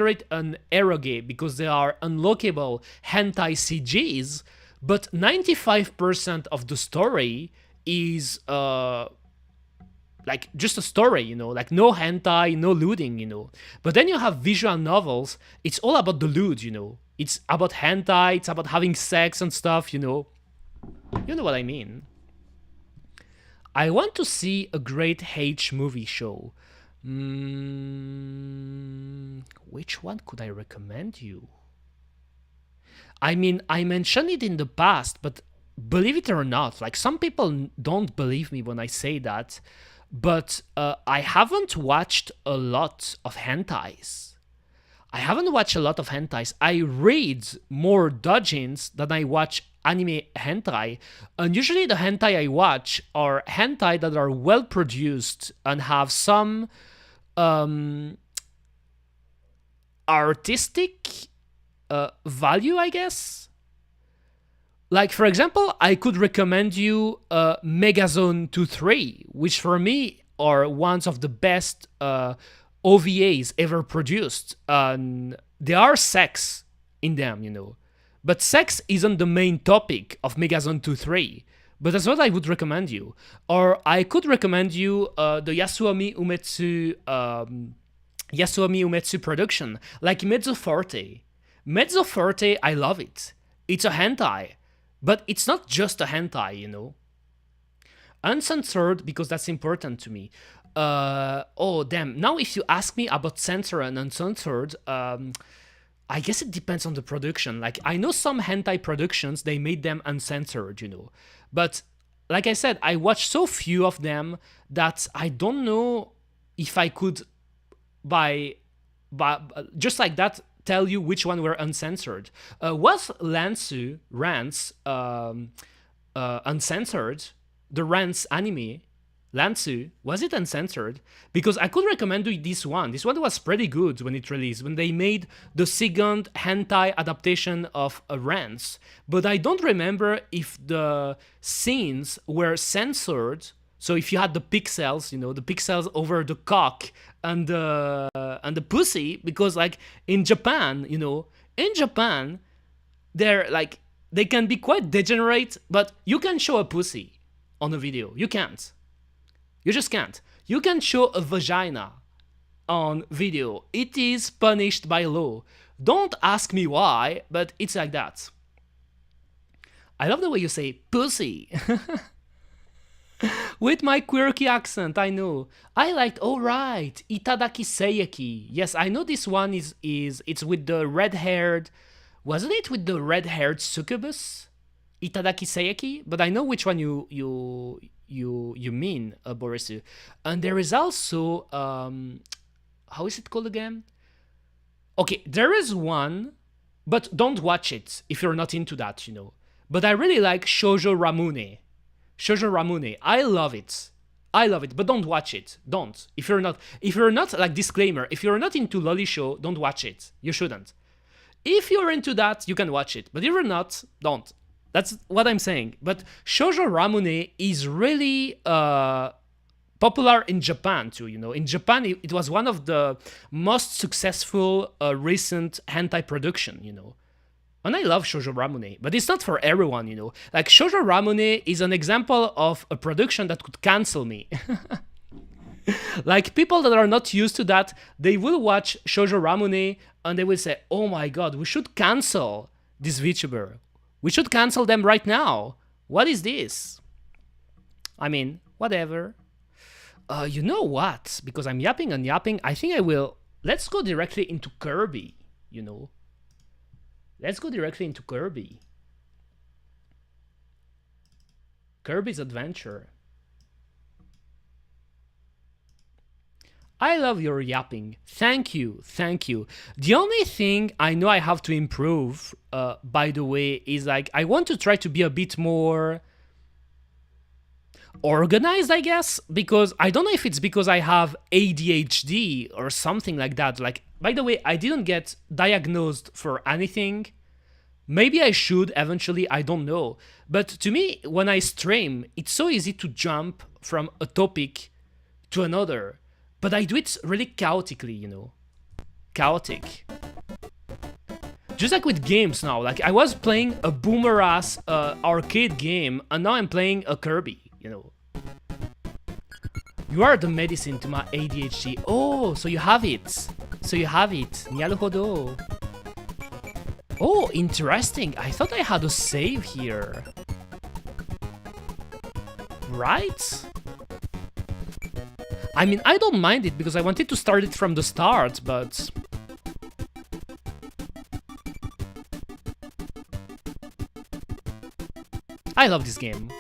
it an eroge because they are unlockable hentai CGs, but 95% of the story is like just a story, you know, like no hentai, no looting, you know. But then you have visual novels. It's all about the loot, you know. It's about hentai, it's about having sex and stuff, you know. You know what I mean. I want to see a great H movie show. Which one could I recommend you? I mean, I mentioned it in the past, but believe it or not, like some people don't believe me when I say that, but I haven't watched a lot of hentais. I read more doujins than I watch anime hentai, and usually the hentai I watch are hentai that are well produced and have some artistic value, I guess. Like, for example, I could recommend you Megazone 2-3, which for me are ones of the best OVAs ever produced. There are sex in them, you know. But sex isn't the main topic of Megazone 2-3. But that's what I would recommend you. Or I could recommend you the Yasuomi Umetsu production, like Mezzo Forte. Mezzo Forte, I love it. It's a hentai. But it's not just a hentai, you know. Uncensored, because that's important to me. Oh, damn. Now, if you ask me about censored and uncensored, I guess it depends on the production. Like, I know some hentai productions, they made them uncensored, you know. But, like I said, I watched so few of them that I don't know if I could, by just like that, tell you which one were uncensored. Was Rant's uncensored? The Rant's anime, Lantsu, was it uncensored? Because I could recommend you this one. This one was pretty good when it released, when they made the second hentai adaptation of Rant's. But I don't remember if the scenes were censored. So if you had the pixels, you know, the pixels over the cock and the pussy, because like in Japan, you know, they're like, they can be quite degenerate, but you can show a pussy on a video. You can't. You just can't. You can show a vagina on video. It is punished by law. Don't ask me why, but it's like that. I love the way you say pussy. With my quirky accent, I know. I liked, oh right, Itadaki Seiyeki. Yes, I know this one is it's with the red-haired, wasn't it with the red-haired succubus? Itadaki Seiyeki? But I know which one you mean, Borisu. And there is also, how is it called again? Okay, there is one, but don't watch it if you're not into that, you know. But I really like Shoujo Ramune. Shoujo Ramune, I love it, but don't watch it. Don't. If you're not, like, disclaimer, if you're not into lolly show, don't watch it. You shouldn't. If you're into that, you can watch it, but if you're not, don't. That's what I'm saying. But Shoujo Ramune is really popular in Japan too, you know. In Japan, it was one of the most successful recent hentai production, you know. And I love Shoujo Ramune, but it's not for everyone, you know. Like, Shoujo Ramune is an example of a production that could cancel me. Like, people that are not used to that, they will watch Shoujo Ramune and they will say, oh my god, we should cancel this VTuber. We should cancel them right now. What is this? I mean, whatever. You know what? Because I'm yapping and yapping, I think I will... Let's go directly into Kirby, you know. Let's go directly into Kirby. Kirby's Adventure. I love your yapping. Thank you, thank you. The only thing I know I have to improve, by the way, is like I want to try to be a bit more organized, I guess, because I don't know if it's because I have ADHD or something like that. Like, by the way, I didn't get diagnosed for anything. Maybe I should eventually, I don't know. But to me, when I stream, it's so easy to jump from a topic to another. But I do it really chaotically, you know. Chaotic. Just like with games now. Like, I was playing a boomer-ass arcade game, and now I'm playing a Kirby, you know. You are the medicine to my ADHD. Oh, so you have it. So you have it. Naruhodo. Oh, interesting. I thought I had a save here. Right? I mean, I don't mind it because I wanted to start it from the start, but... I love this game.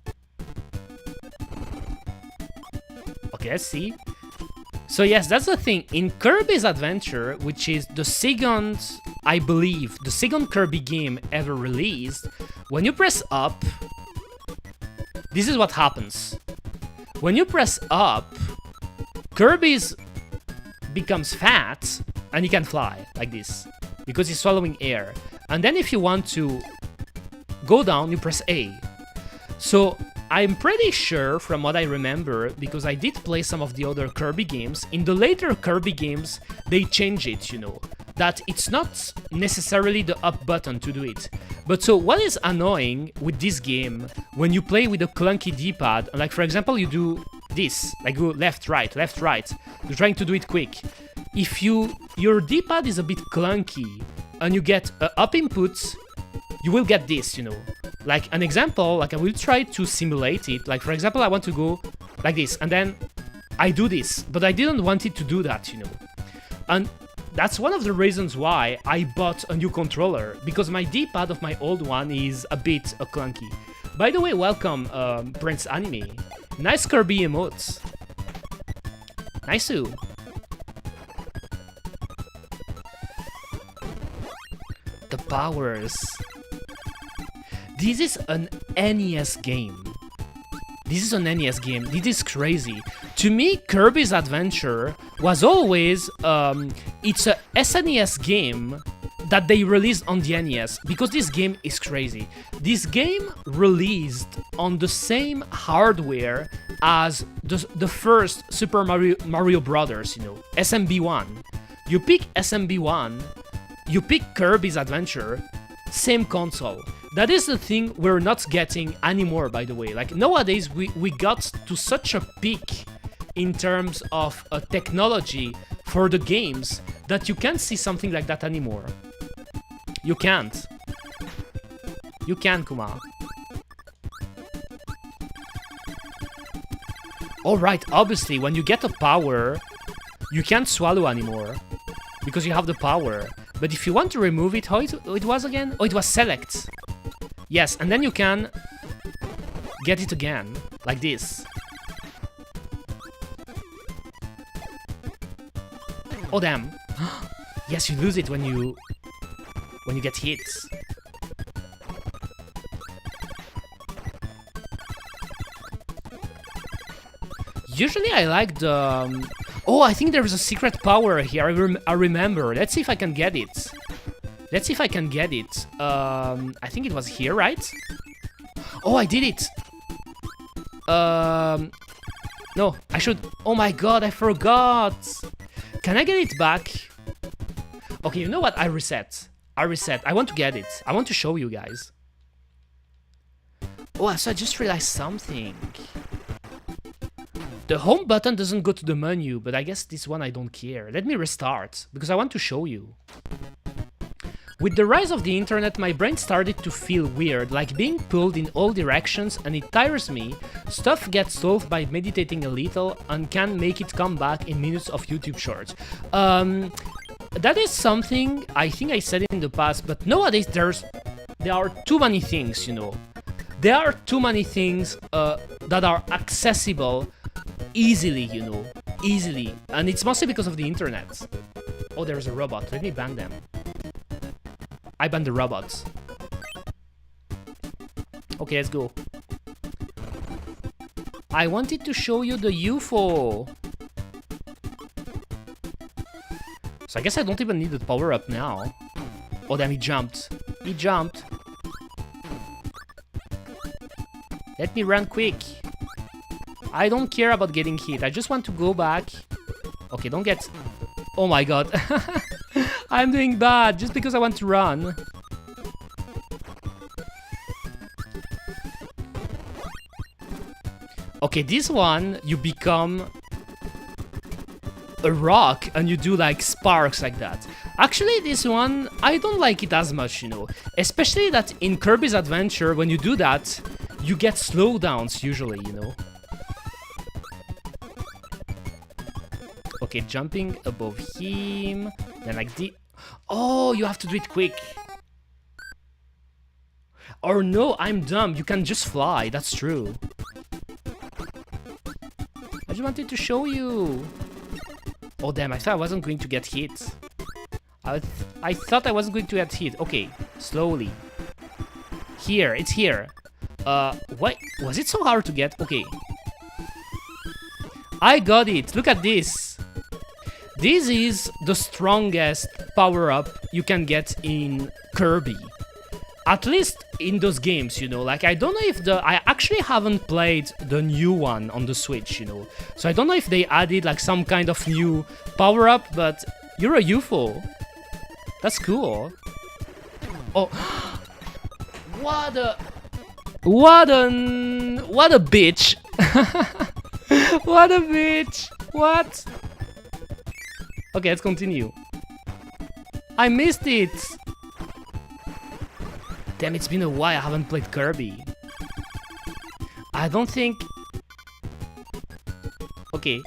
Okay, let's see. So yes, that's the thing. In Kirby's Adventure, which is the second, I believe, the second Kirby game ever released, when you press up, this is what happens. When you press up, Kirby becomes fat and he can fly like this because he's swallowing air. And then if you want to go down, you press A. So I'm pretty sure from what I remember, because I did play some of the other Kirby games, in the later Kirby games, they change it, you know, that it's not necessarily the up button to do it. But so what is annoying with this game, when you play with a clunky D-pad, like for example you do this, like go left, right, you're trying to do it quick. If your D-pad is a bit clunky and you get up inputs, you will get this, you know. Like an example, like I will try to simulate it. Like for example, I want to go like this and then I do this, but I didn't want it to do that, you know. And that's one of the reasons why I bought a new controller, because my D-pad of my old one is a bit clunky. By the way, welcome, Prince Anime. Nice Kirby emotes. Nice-oo. The powers. This is an NES game. This is crazy. To me, Kirby's Adventure was always, it's a SNES game that they released on the NES, because this game is crazy. This game released on the same hardware as the first Super Mario Brothers, you know, SMB1. You pick SMB1, you pick Kirby's Adventure, same console. That is the thing we're not getting anymore, by the way. Like, nowadays, we got to such a peak in terms of technology for the games that you can't see something like that anymore. You can't. You can, Kuma. Alright, obviously, when you get a power, you can't swallow anymore. Because you have the power. But if you want to remove it, how it was again? Oh, it was select. Yes, and then you can get it again. Like this. Oh, damn. Yes, you lose it when you get hit. Usually I like the... Oh, I think there is a secret power here. I remember. Let's see if I can get it. Let's see if I can get it. I think it was here, right? Oh, I did it. No, I should... Oh my god, I forgot. Can I get it back? Okay, you know what? I reset. I want to get it. I want to show you guys. Oh, so I just realized something. The home button doesn't go to the menu, but I guess this one I don't care. Let me restart, because I want to show you. With the rise of the internet, my brain started to feel weird, like being pulled in all directions, and it tires me. Stuff gets solved by meditating a little, and can make it come back in minutes of YouTube shorts. That is something I think I said in the past, but nowadays there are too many things, you know. There are too many things that are accessible easily, you know, easily, and it's mostly because of the internet. Oh, there's a robot. Let me ban them. I banned the robots. Okay, let's go. I wanted to show you the UFO. So I guess I don't even need the power up now. Oh damn, he jumped. He jumped. Let me run quick. I don't care about getting hit. I just want to go back. Okay, don't get... Oh my god. I'm doing bad just because I want to run. Okay, this one, you become a rock and you do like sparks like that. Actually, this one, I don't like it as much, you know. Especially that in Kirby's Adventure, when you do that, you get slowdowns usually, you know. Okay, jumping above him. Then like the... Oh, you have to do it quick. Or no, I'm dumb. You can just fly. That's true. I just wanted to show you. Oh, damn. I thought I wasn't going to get hit. I thought I wasn't going to get hit. Okay, slowly. Here. It's here. What? Was it so hard to get? Okay. I got it. Look at this. This is the strongest power-up you can get in Kirby. At least in those games, you know. Like, I don't know if I actually haven't played the new one on the Switch, you know. So I don't know if they added, like, some kind of new power-up, but you're a UFO. That's cool. Oh. What a bitch. What a bitch. What? Okay, let's continue. I missed it. Damn, it's been a while I haven't played Kirby. I don't think... Okay.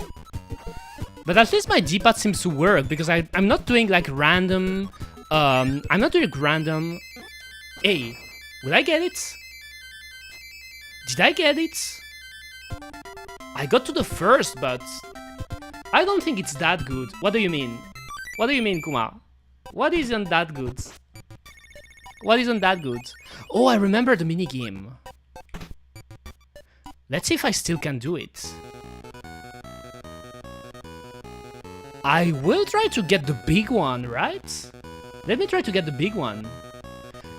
But at least my D-pad seems to work, because I'm not doing like random... I'm not doing random... Hey, will I get it? Did I get it? I got to the first, but... I don't think it's that good. What do you mean? What do you mean, Kuma? What isn't that good? What isn't that good? Oh, I remember the minigame. Let's see if I still can do it. I will try to get the big one, right? Let me try to get the big one.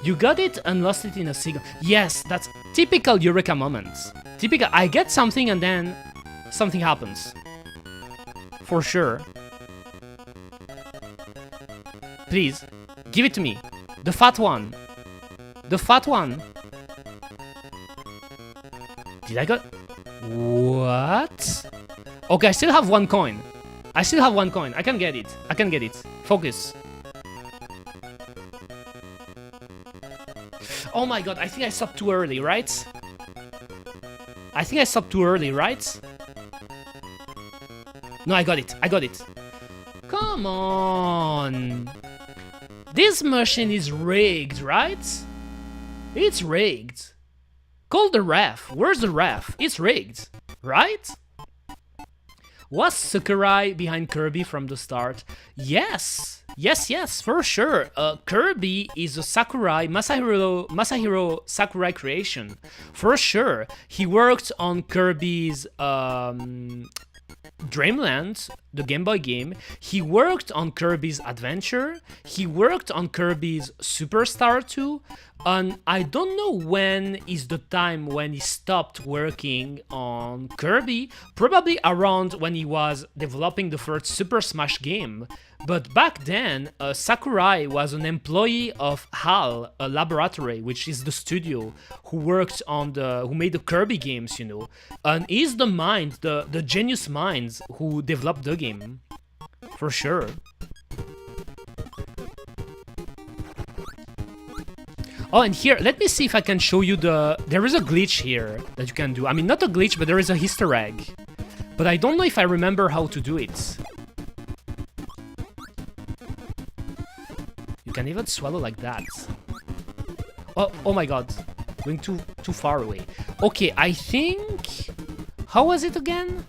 You got it and lost it in a single... Yes, that's typical Eureka moments. Typical, I get something and then something happens. For sure. Please, give it to me. The fat one. The fat one. Did I got... What? Okay, I still have one coin. I still have 1 coin. I can get it. I can get it. Focus. Oh my god, I think I stopped too early, right? I think I stopped too early, right? No, I got it. I got it. Come on. This machine is rigged, right? It's rigged. Call the ref. Where's the ref? It's rigged, right? Was Sakurai behind Kirby from the start? Yes. Yes, for sure. Kirby is a Masahiro Sakurai creation. For sure. He worked on Kirby's Dreamland, the Game Boy game. He worked on Kirby's Adventure. He worked on Kirby's Superstar 2. And I don't know when is the time when he stopped working on Kirby. Probably around when he was developing the first Super Smash game. But back then, Sakurai was an employee of HAL, a laboratory, which is the studio who worked on who made the Kirby games, you know. And he's the mind, the genius minds who developed the game. For sure. Oh, and here, let me see if I can show you there is a glitch here that you can do. I mean, not a glitch, but there is a Easter egg. But I don't know if I remember how to do it. You can even swallow like that. Oh my god. Going too far away. Okay, I think... How was it again?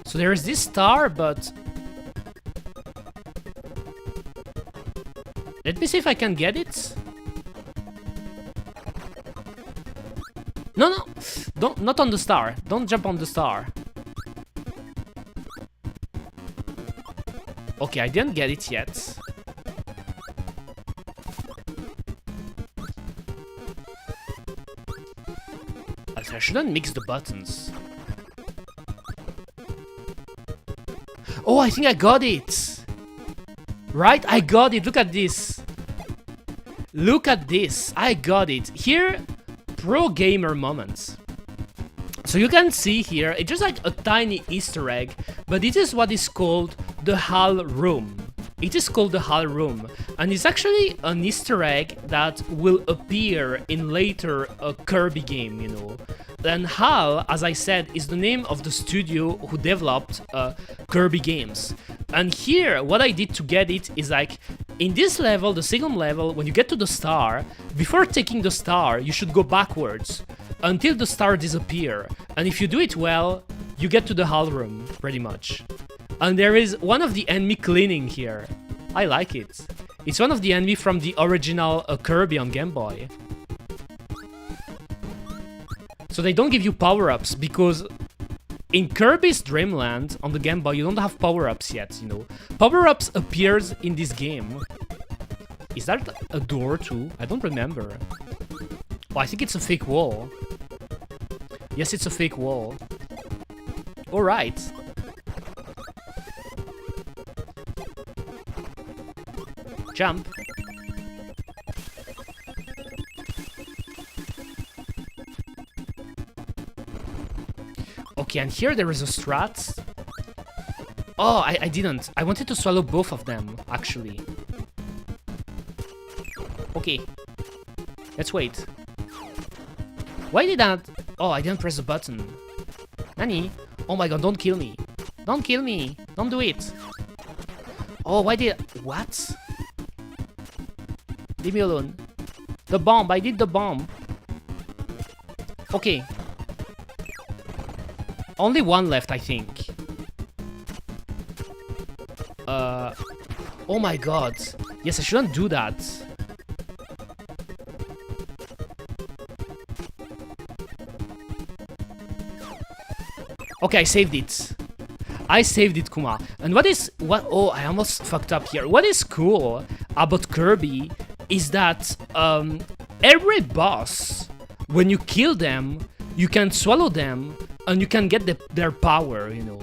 So there is this star, but... Let me see if I can get it. No. Not on the star. Don't jump on the star. Okay, I didn't get it yet. I shouldn't mix the buttons. Oh, I think I got it. Right? I got it. Look at this. Look at this. I got it. Here, pro gamer moments. So you can see here, it's just like a tiny Easter egg, but it is what is called the HAL room. It is called the HAL room, and it's actually an Easter egg that will appear in later a Kirby game, you know. And HAL, as I said, is the name of the studio who developed Kirby games. And here, what I did to get it is like, in this level, the second level, when you get to the star, before taking the star, you should go backwards until the star disappears. And if you do it well, you get to the HAL room, pretty much. And there is one of the enemy cleaning here. I like it. It's one of the enemy from the original Kirby on Game Boy. So they don't give you power-ups, because in Kirby's Dreamland on the Game Boy, you don't have power-ups yet, you know. Power-ups appears in this game. Is that a door too? I don't remember. Oh, I think it's a fake wall. Yes, it's a fake wall. Alright. Jump. Okay, and here there is a strat. Oh, I didn't. I wanted to swallow both of them, actually. Okay. Let's wait. Why did that? Oh, I didn't press the button. Nani? Oh my god, don't kill me. Don't kill me. Don't do it. Oh, why did... What? Leave me alone. The bomb. I did the bomb. Okay. Only one left, I think. Oh my god. Yes, I shouldn't do that. Okay, I saved it. I saved it, Kuma. And what? Oh, I almost fucked up here. What is cool about Kirby is that every boss, when you kill them, you can swallow them and you can get their power, you know.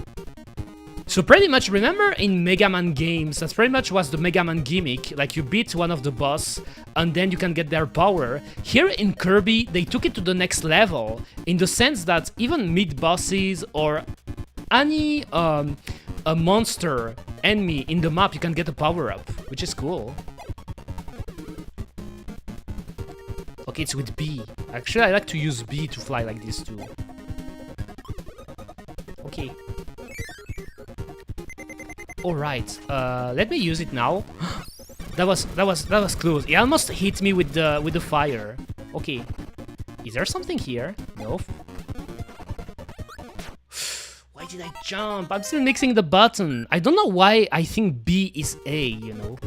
So pretty much, remember in Mega Man games, that's pretty much was the Mega Man gimmick, like you beat one of the boss and then you can get their power. Here in Kirby, they took it to the next level, in the sense that even mid-bosses or any a monster enemy in the map, you can get a power-up, which is cool. Okay, it's with B. Actually, I like to use B to fly like this too. Okay. Alright, let me use it now. That was close. It almost hit me with the fire. Okay. Is there something here? No. Why did I jump? I'm still mixing the button. I don't know why I think B is A, you know.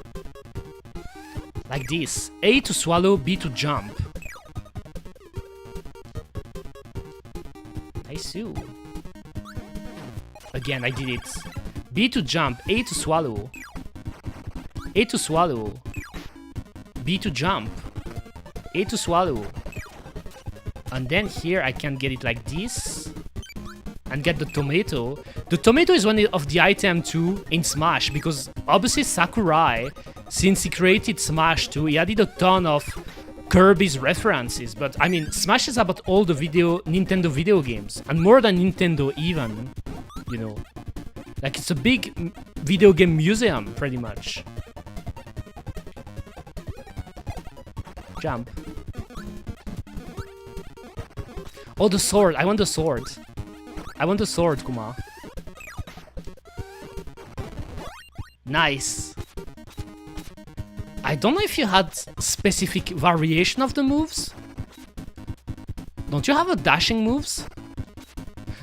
Like this. A to swallow, B to jump. I see. Again, I did it. B to jump, A to swallow. A to swallow. B to jump. A to swallow. And then here I can get it like this. And get the tomato. The tomato is one of the items too in Smash. Because obviously Sakurai, since he created Smash 2, he added a ton of Kirby's references. But I mean, Smash is about all the Nintendo video games. And more than Nintendo even. You know. Like it's a big video game museum, pretty much. Jump. Oh, the sword. I want the sword. I want the sword, Kuma. Nice. I don't know if you had specific variation of the moves. Don't you have a dashing moves?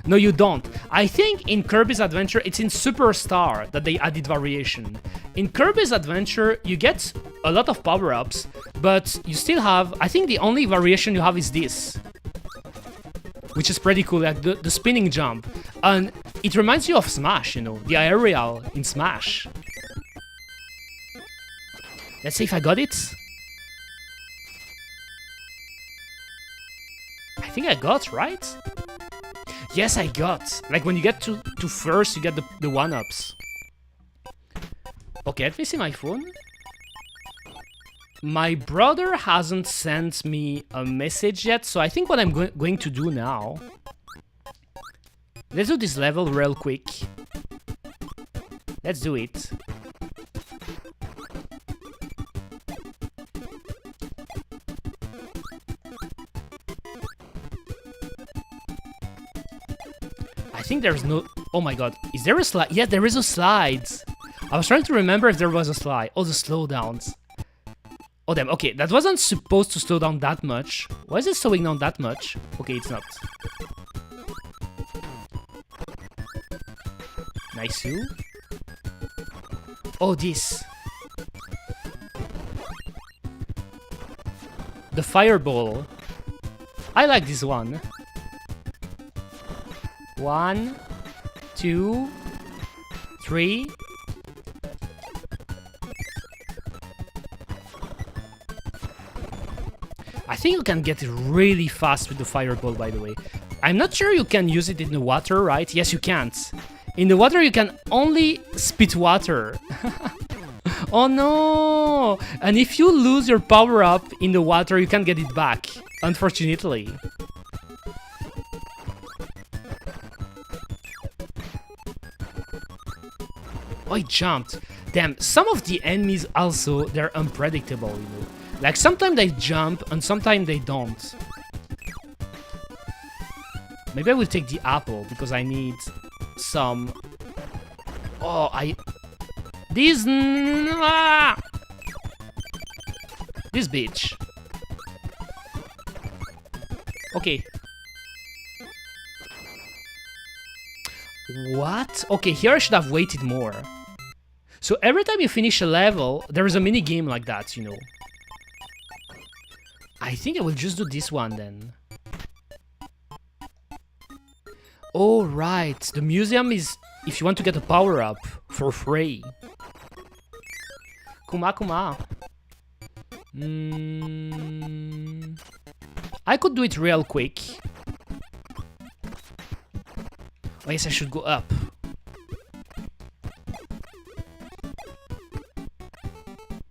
No, you don't. I think in Kirby's Adventure, it's in Superstar that they added variation. In Kirby's Adventure, you get a lot of power-ups, but you still have... I think the only variation you have is this. Which is pretty cool, like the spinning jump. And it reminds you of Smash, you know, the aerial in Smash. Let's see if I got it. I think I got, right? Yes, I got. Like when you get to first, you get the one-ups. Okay, let me see my phone. My brother hasn't sent me a message yet, so I think what I'm going to do now... Let's do this level real quick. Let's do it. I think there's no... Oh my god, is there a slide? Yeah, there is a slide. I was trying to remember if there was a slide. Oh, the slowdowns. Oh damn, okay, that wasn't supposed to slow down that much. Why is it slowing down that much? Okay, it's not. Nice you. Oh, this. The fireball. I like this one. 1, 2, 3. I think you can get it really fast with the fireball, by the way. I'm not sure you can use it in the water, right? Yes, you can't. In the water, you can only spit water. Oh no! And if you lose your power-up in the water, you can't get it back, unfortunately. Oh, it jumped. Damn, some of the enemies also, they're unpredictable, you know. Like, sometimes they jump, and sometimes they don't. Maybe I will take the apple, because I need some... Oh, This... This bitch. Okay. What? Okay, here I should have waited more. So every time you finish a level, there is a mini game like that, you know. I think I will just do this one then. Oh, right. The museum is if you want to get a power-up for free. Kuma, Kuma. I could do it real quick. Oh, yes, I should go up.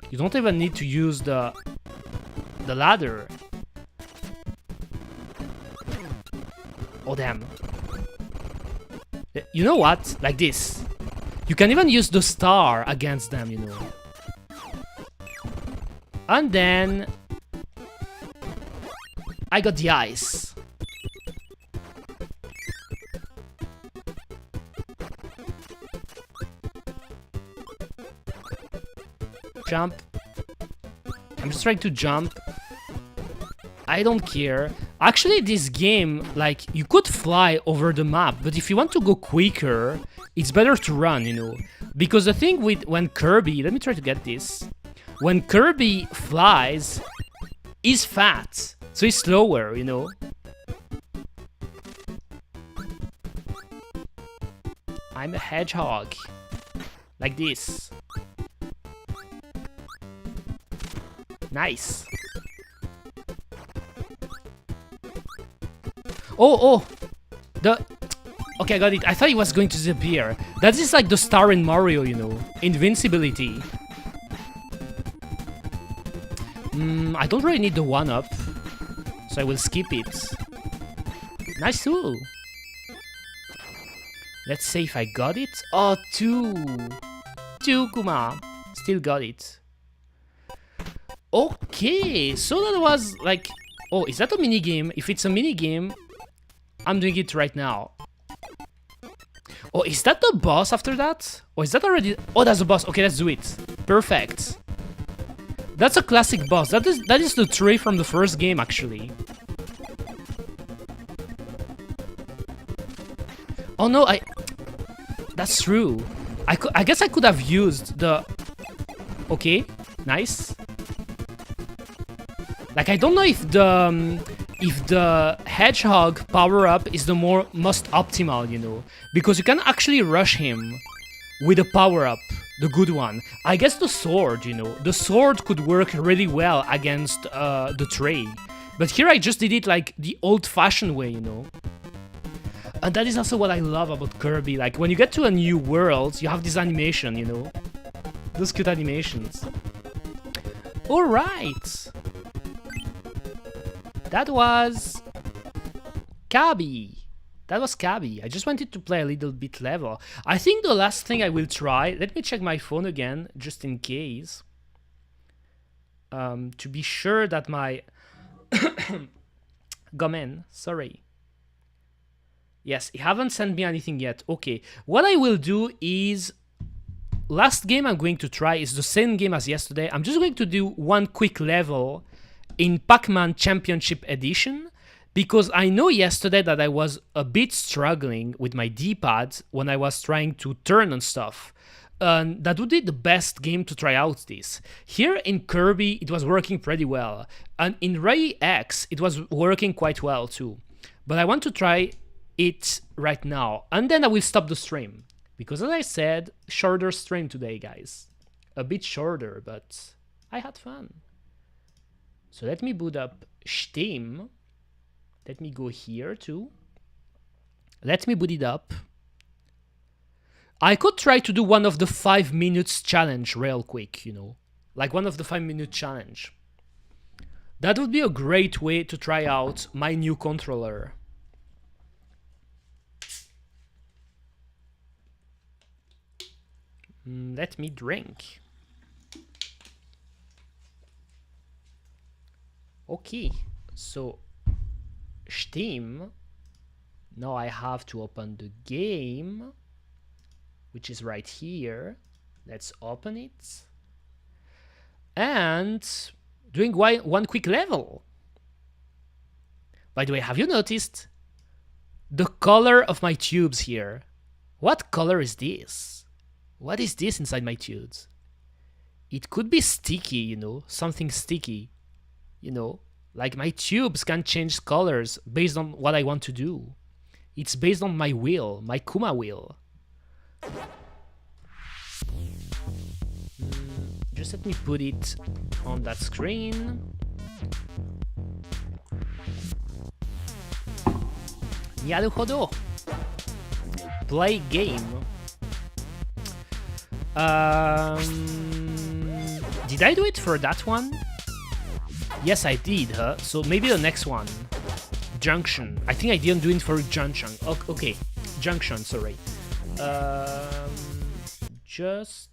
You don't even need to use the ladder. Oh, damn. You know what? Like this. You can even use the star against them, you know. And then I got the ice. Jump. I'm just trying to jump. I don't care. Actually, this game, like, you could fly over the map, but if you want to go quicker, it's better to run, you know. Because the thing with when Kirby, let me try to get this. When Kirby flies, he's fat, so he's slower, you know. I'm a hedgehog. Like this. Nice. Oh! Okay, I got it. I thought it was going to disappear. That is like the star in Mario, you know. Invincibility. I don't really need the 1-up, so I will skip it. Nice tool. Let's see if I got it. Oh, 2. 2 kuma. Still got it. Okay, so that was like... Oh, is that a minigame? If it's a minigame, I'm doing it right now. Oh, is that the boss after that? Or is that already... Oh, that's the boss. Okay, let's do it. Perfect. That's a classic boss. That is the tree from the first game, actually. Oh no, that's true. I guess I could have used the... Okay, nice. Like, I don't know if the hedgehog power-up is the most optimal, you know. Because you can actually rush him with a power-up, the good one. I guess the sword, you know. The sword could work really well against the tray. But here I just did it like the old-fashioned way, you know. And that is also what I love about Kirby. Like, when you get to a new world, you have this animation, you know. Those cute animations. Alright. That was... Kabi. That was Kabi. I just wanted to play a little bit level. I think the last thing I will try... Let me check my phone again, just in case. To be sure that my... Gomen, sorry. Yes, he haven't sent me anything yet. Okay, what I will do is... Last game I'm going to try is the same game as yesterday. I'm just going to do one quick level in Pac-Man Championship Edition, because I know yesterday that I was a bit struggling with my D-pad when I was trying to turn on stuff. That would be the best game to try out this. Here in Kirby, it was working pretty well. And in Ray X, it was working quite well too. But I want to try it right now. And then I will stop the stream. Because as I said, shorter stream today, guys. A bit shorter, but I had fun. So let me boot up shtream. Let me go here too. Let me boot it up. I could try to do one of the 5 minutes challenge real quick, you know. Like one of the 5-minute challenge. That would be a great way to try out my new controller. Let me drink. Okay, so shtream. Now I have to open the game, which is right here. Let's open it. And doing one quick level. By the way, have you noticed the color of my tubes here? What color is this? What is this inside my tubes? It could be sticky, you know, something sticky. You know, like my tubes can change colors based on what I want to do. It's based on my will, my kuma will. Just let me put it on that screen. Naruhodo. Play game. Did I do it for that one? Yes, I did, huh? So maybe the next one. Junction. I think I didn't do it for Junction. Okay. junction, sorry. Just...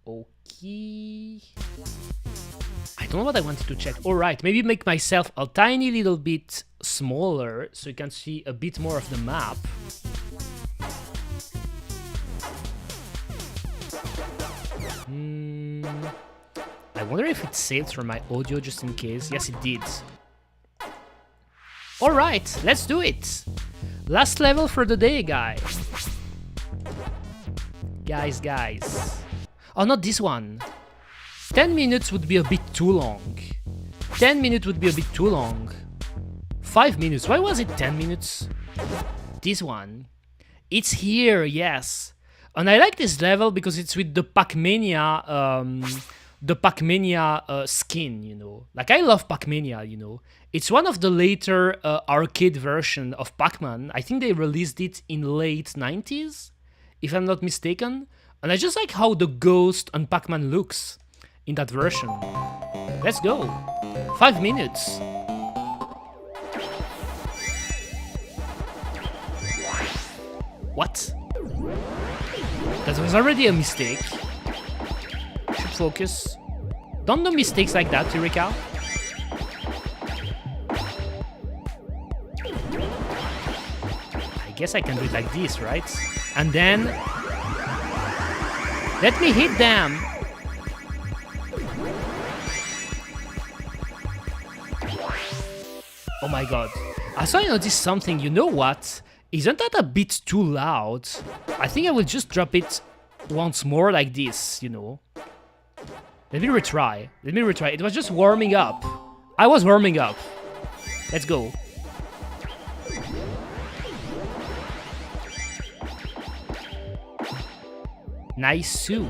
Okay. I don't know what I wanted to check. Alright, maybe make myself a tiny little bit smaller so you can see a bit more of the map. I wonder if it saved from my audio just in case. Yes, it did. Alright, let's do it. Last level for the day, guys. Guys. Oh, not this one. 10 minutes would be a bit too long. 10 minutes would be a bit too long. 5 minutes. Why was it 10 minutes? This one. It's here, yes. And I like this level because it's with the Pac-Mania, skin, you know. Like, I love Pac-Mania, you know. It's one of the later arcade version of Pac-Man. I think they released it in late 90s, if I'm not mistaken. And I just like how the ghost and Pac-Man looks in that version. Let's go. 5 minutes. What? That was already a mistake. Should focus. Don't do mistakes like that, Eureka. I guess I can do it like this, right? And then... let me hit them! Oh my god. I saw I noticed something, you know what? Isn't that a bit too loud? I think I will just drop it once more like this, you know. Let me retry. It was just warming up. I was warming up. Let's go. Nice too.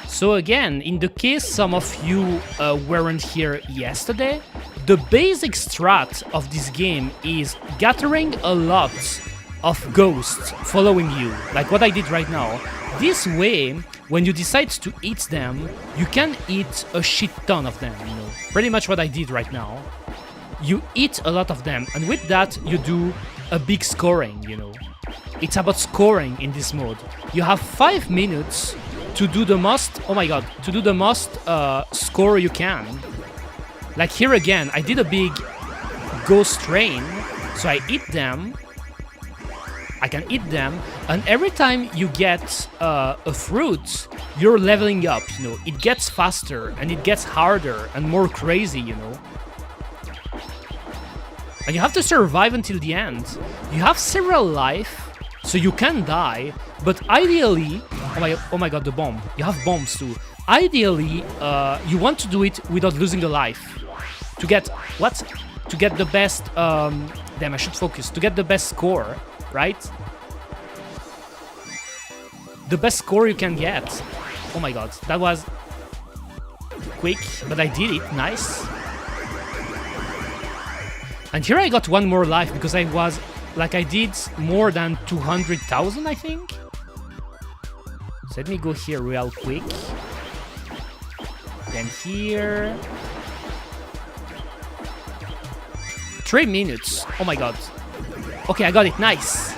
So again, in the case some of you weren't here yesterday, the basic strat of this game is gathering a lot of ghosts following you, like what I did right now. This way, when you decide to eat them, you can eat a shit ton of them, you know. Pretty much what I did right now. You eat a lot of them, and with that, you do a big scoring, you know. It's about scoring in this mode. You have 5 minutes to do the most, oh my god, to do the most score you can. Like here again, I did a big ghost train, so I eat them. I can eat them, and every time you get a fruit, you're leveling up, you know. It gets faster, and it gets harder, and more crazy, you know. And you have to survive until the end. You have several life, so you can die, but ideally... oh my god, the bomb. You have bombs too. Ideally, you want to do it without losing a life. To get... what? To get the best... damn, I should focus. To get the best score, right? The best score you can get. Oh my god, that was... quick, but I did it. Nice. And here I got one more life because I was... like, I did more than 200,000, I think? So let me go here real quick. Then here... 3 minutes. Oh my god. Okay, I got it. Nice.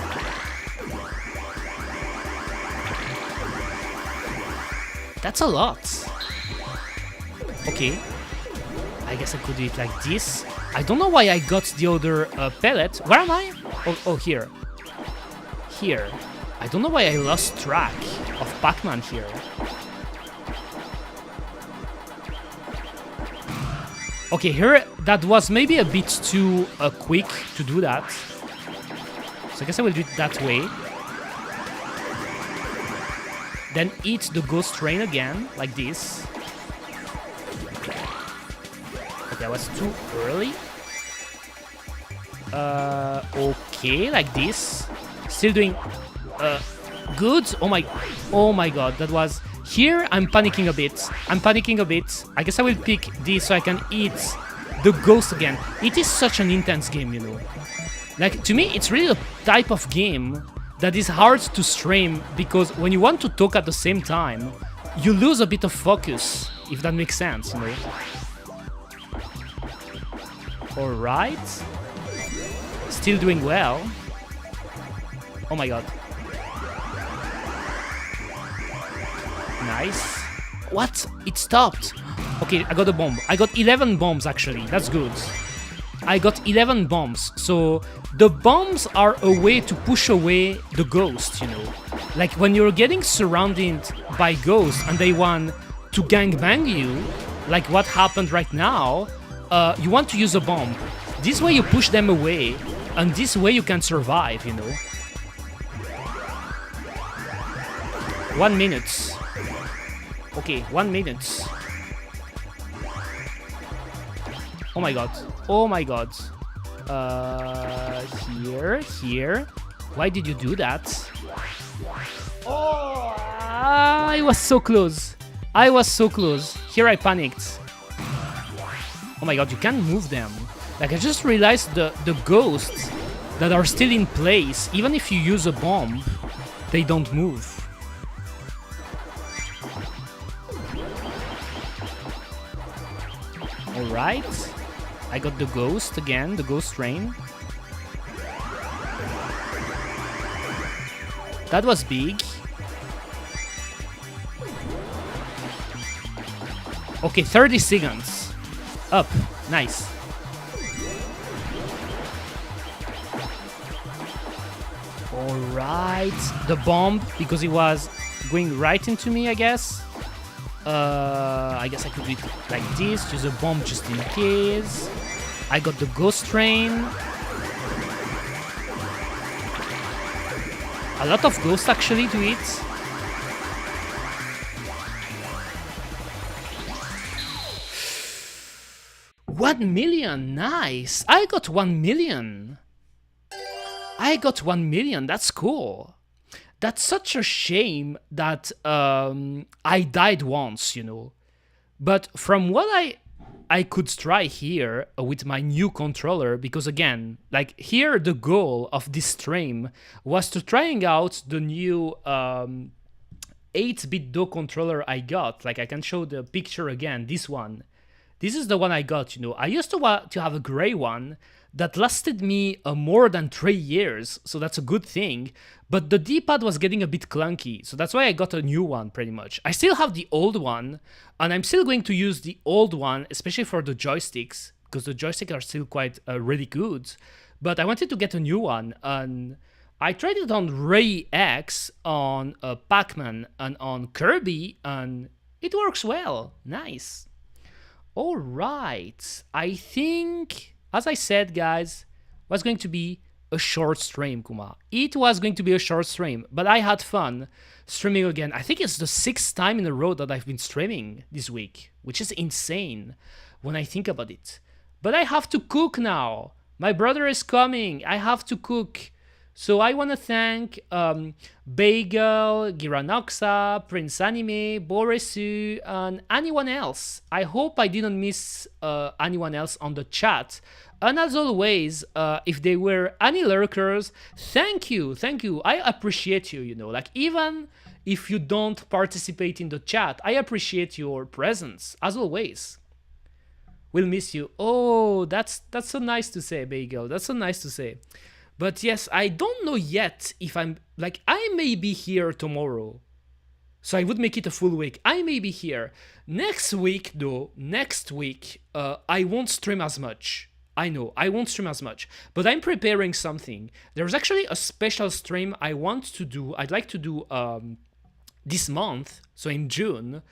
That's a lot. Okay. I guess I could do it like this. I don't know why I got the other pellet. Where am I? Oh, here. Here. I don't know why I lost track of Pac-Man here. Okay, here, that was maybe a bit too quick to do that. So I guess I will do it that way. Then eat the ghost train again, like this. Okay, that was too early. Okay, like this. Still doing good. Oh my god, that was... Here, I'm panicking a bit. I guess I will pick this so I can eat the ghost again. It is such an intense game, you know. Like, to me, it's really a type of game that is hard to stream because when you want to talk at the same time, you lose a bit of focus. if that makes sense, you know. All right. Still doing well. Oh my god. Nice. What? It stopped. Okay, I got a bomb. I got 11 bombs actually. That's good. I got 11 bombs. So the bombs are a way to push away the ghost, you know. Like when you're getting surrounded by ghosts and they want to gangbang you, like what happened right now, you want to use a bomb. This way you push them away, and this way you can survive, you know. 1 minute. Okay, 1 minute. Oh my god. Oh my god. Here. Why did you do that? Oh, I was so close. I was so close. Here I panicked. Oh my god, you can't move them. Like, I just realized the ghosts that are still in place, even if you use a bomb, they don't move. Alright. I got the ghost again, the ghost train. That was big. Okay, 30 seconds. Up. Nice. Alright. The bomb, because it was going right into me, I guess. I guess I could do it like this, use a bomb just in case. I got the ghost train. A lot of ghosts actually to it. $1 million, nice! I got 1 million. I got 1 million, that's cool. That's such a shame that I died once, you know. But from what I could try here with my new controller, because again, like here the goal of this stream was to trying out the new 8-bit DO controller I got. Like I can show the picture again, this one. This is the one I got, you know. I used to want to have a gray one that lasted me more than 3 years, so that's a good thing. But the D-pad was getting a bit clunky, so that's why I got a new one, pretty much. I still have the old one, and I'm still going to use the old one, especially for the joysticks, because the joysticks are still quite really good. But I wanted to get a new one, and I tried it on Ray X, on Pac-Man, and on Kirby, and it works well. Nice. All right. I think, as I said, guys, was going to be a short stream, Kuma. It was going to be a short stream, but I had fun streaming again. I think it's the 6th time in a row that I've been streaming this week, which is insane when I think about it. But I have to cook now. My brother is coming. I have to cook. So I want to thank Bagel, Giranoxa, Prince Anime, Boresu, and anyone else. I hope I didn't miss anyone else on the chat. And as always, if there were any lurkers, thank you. I appreciate you, you know, like even if you don't participate in the chat, I appreciate your presence, as always. We'll miss you. Oh, that's so nice to say, Bagel. That's so nice to say. But yes, I don't know yet if I'm, like, I may be here tomorrow. So I would make it a full week. I may be here. Next week, though, I won't stream as much. I know, I won't stream as much. But I'm preparing something. There's actually a special stream I want to do. I'd like to do this month, so in June.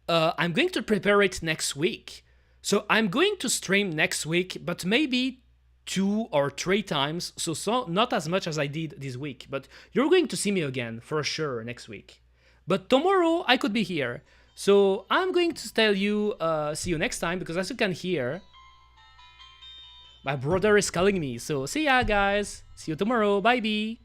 I'm going to prepare it next week. So I'm going to stream next week, but maybe 2 or 3 times, so not as much as I did this week, but you're going to see me again for sure next week. But tomorrow I could be here, so I'm going to tell you see you next time, because as you can hear, my brother is calling me. So see ya, guys. See you tomorrow. Bye bye.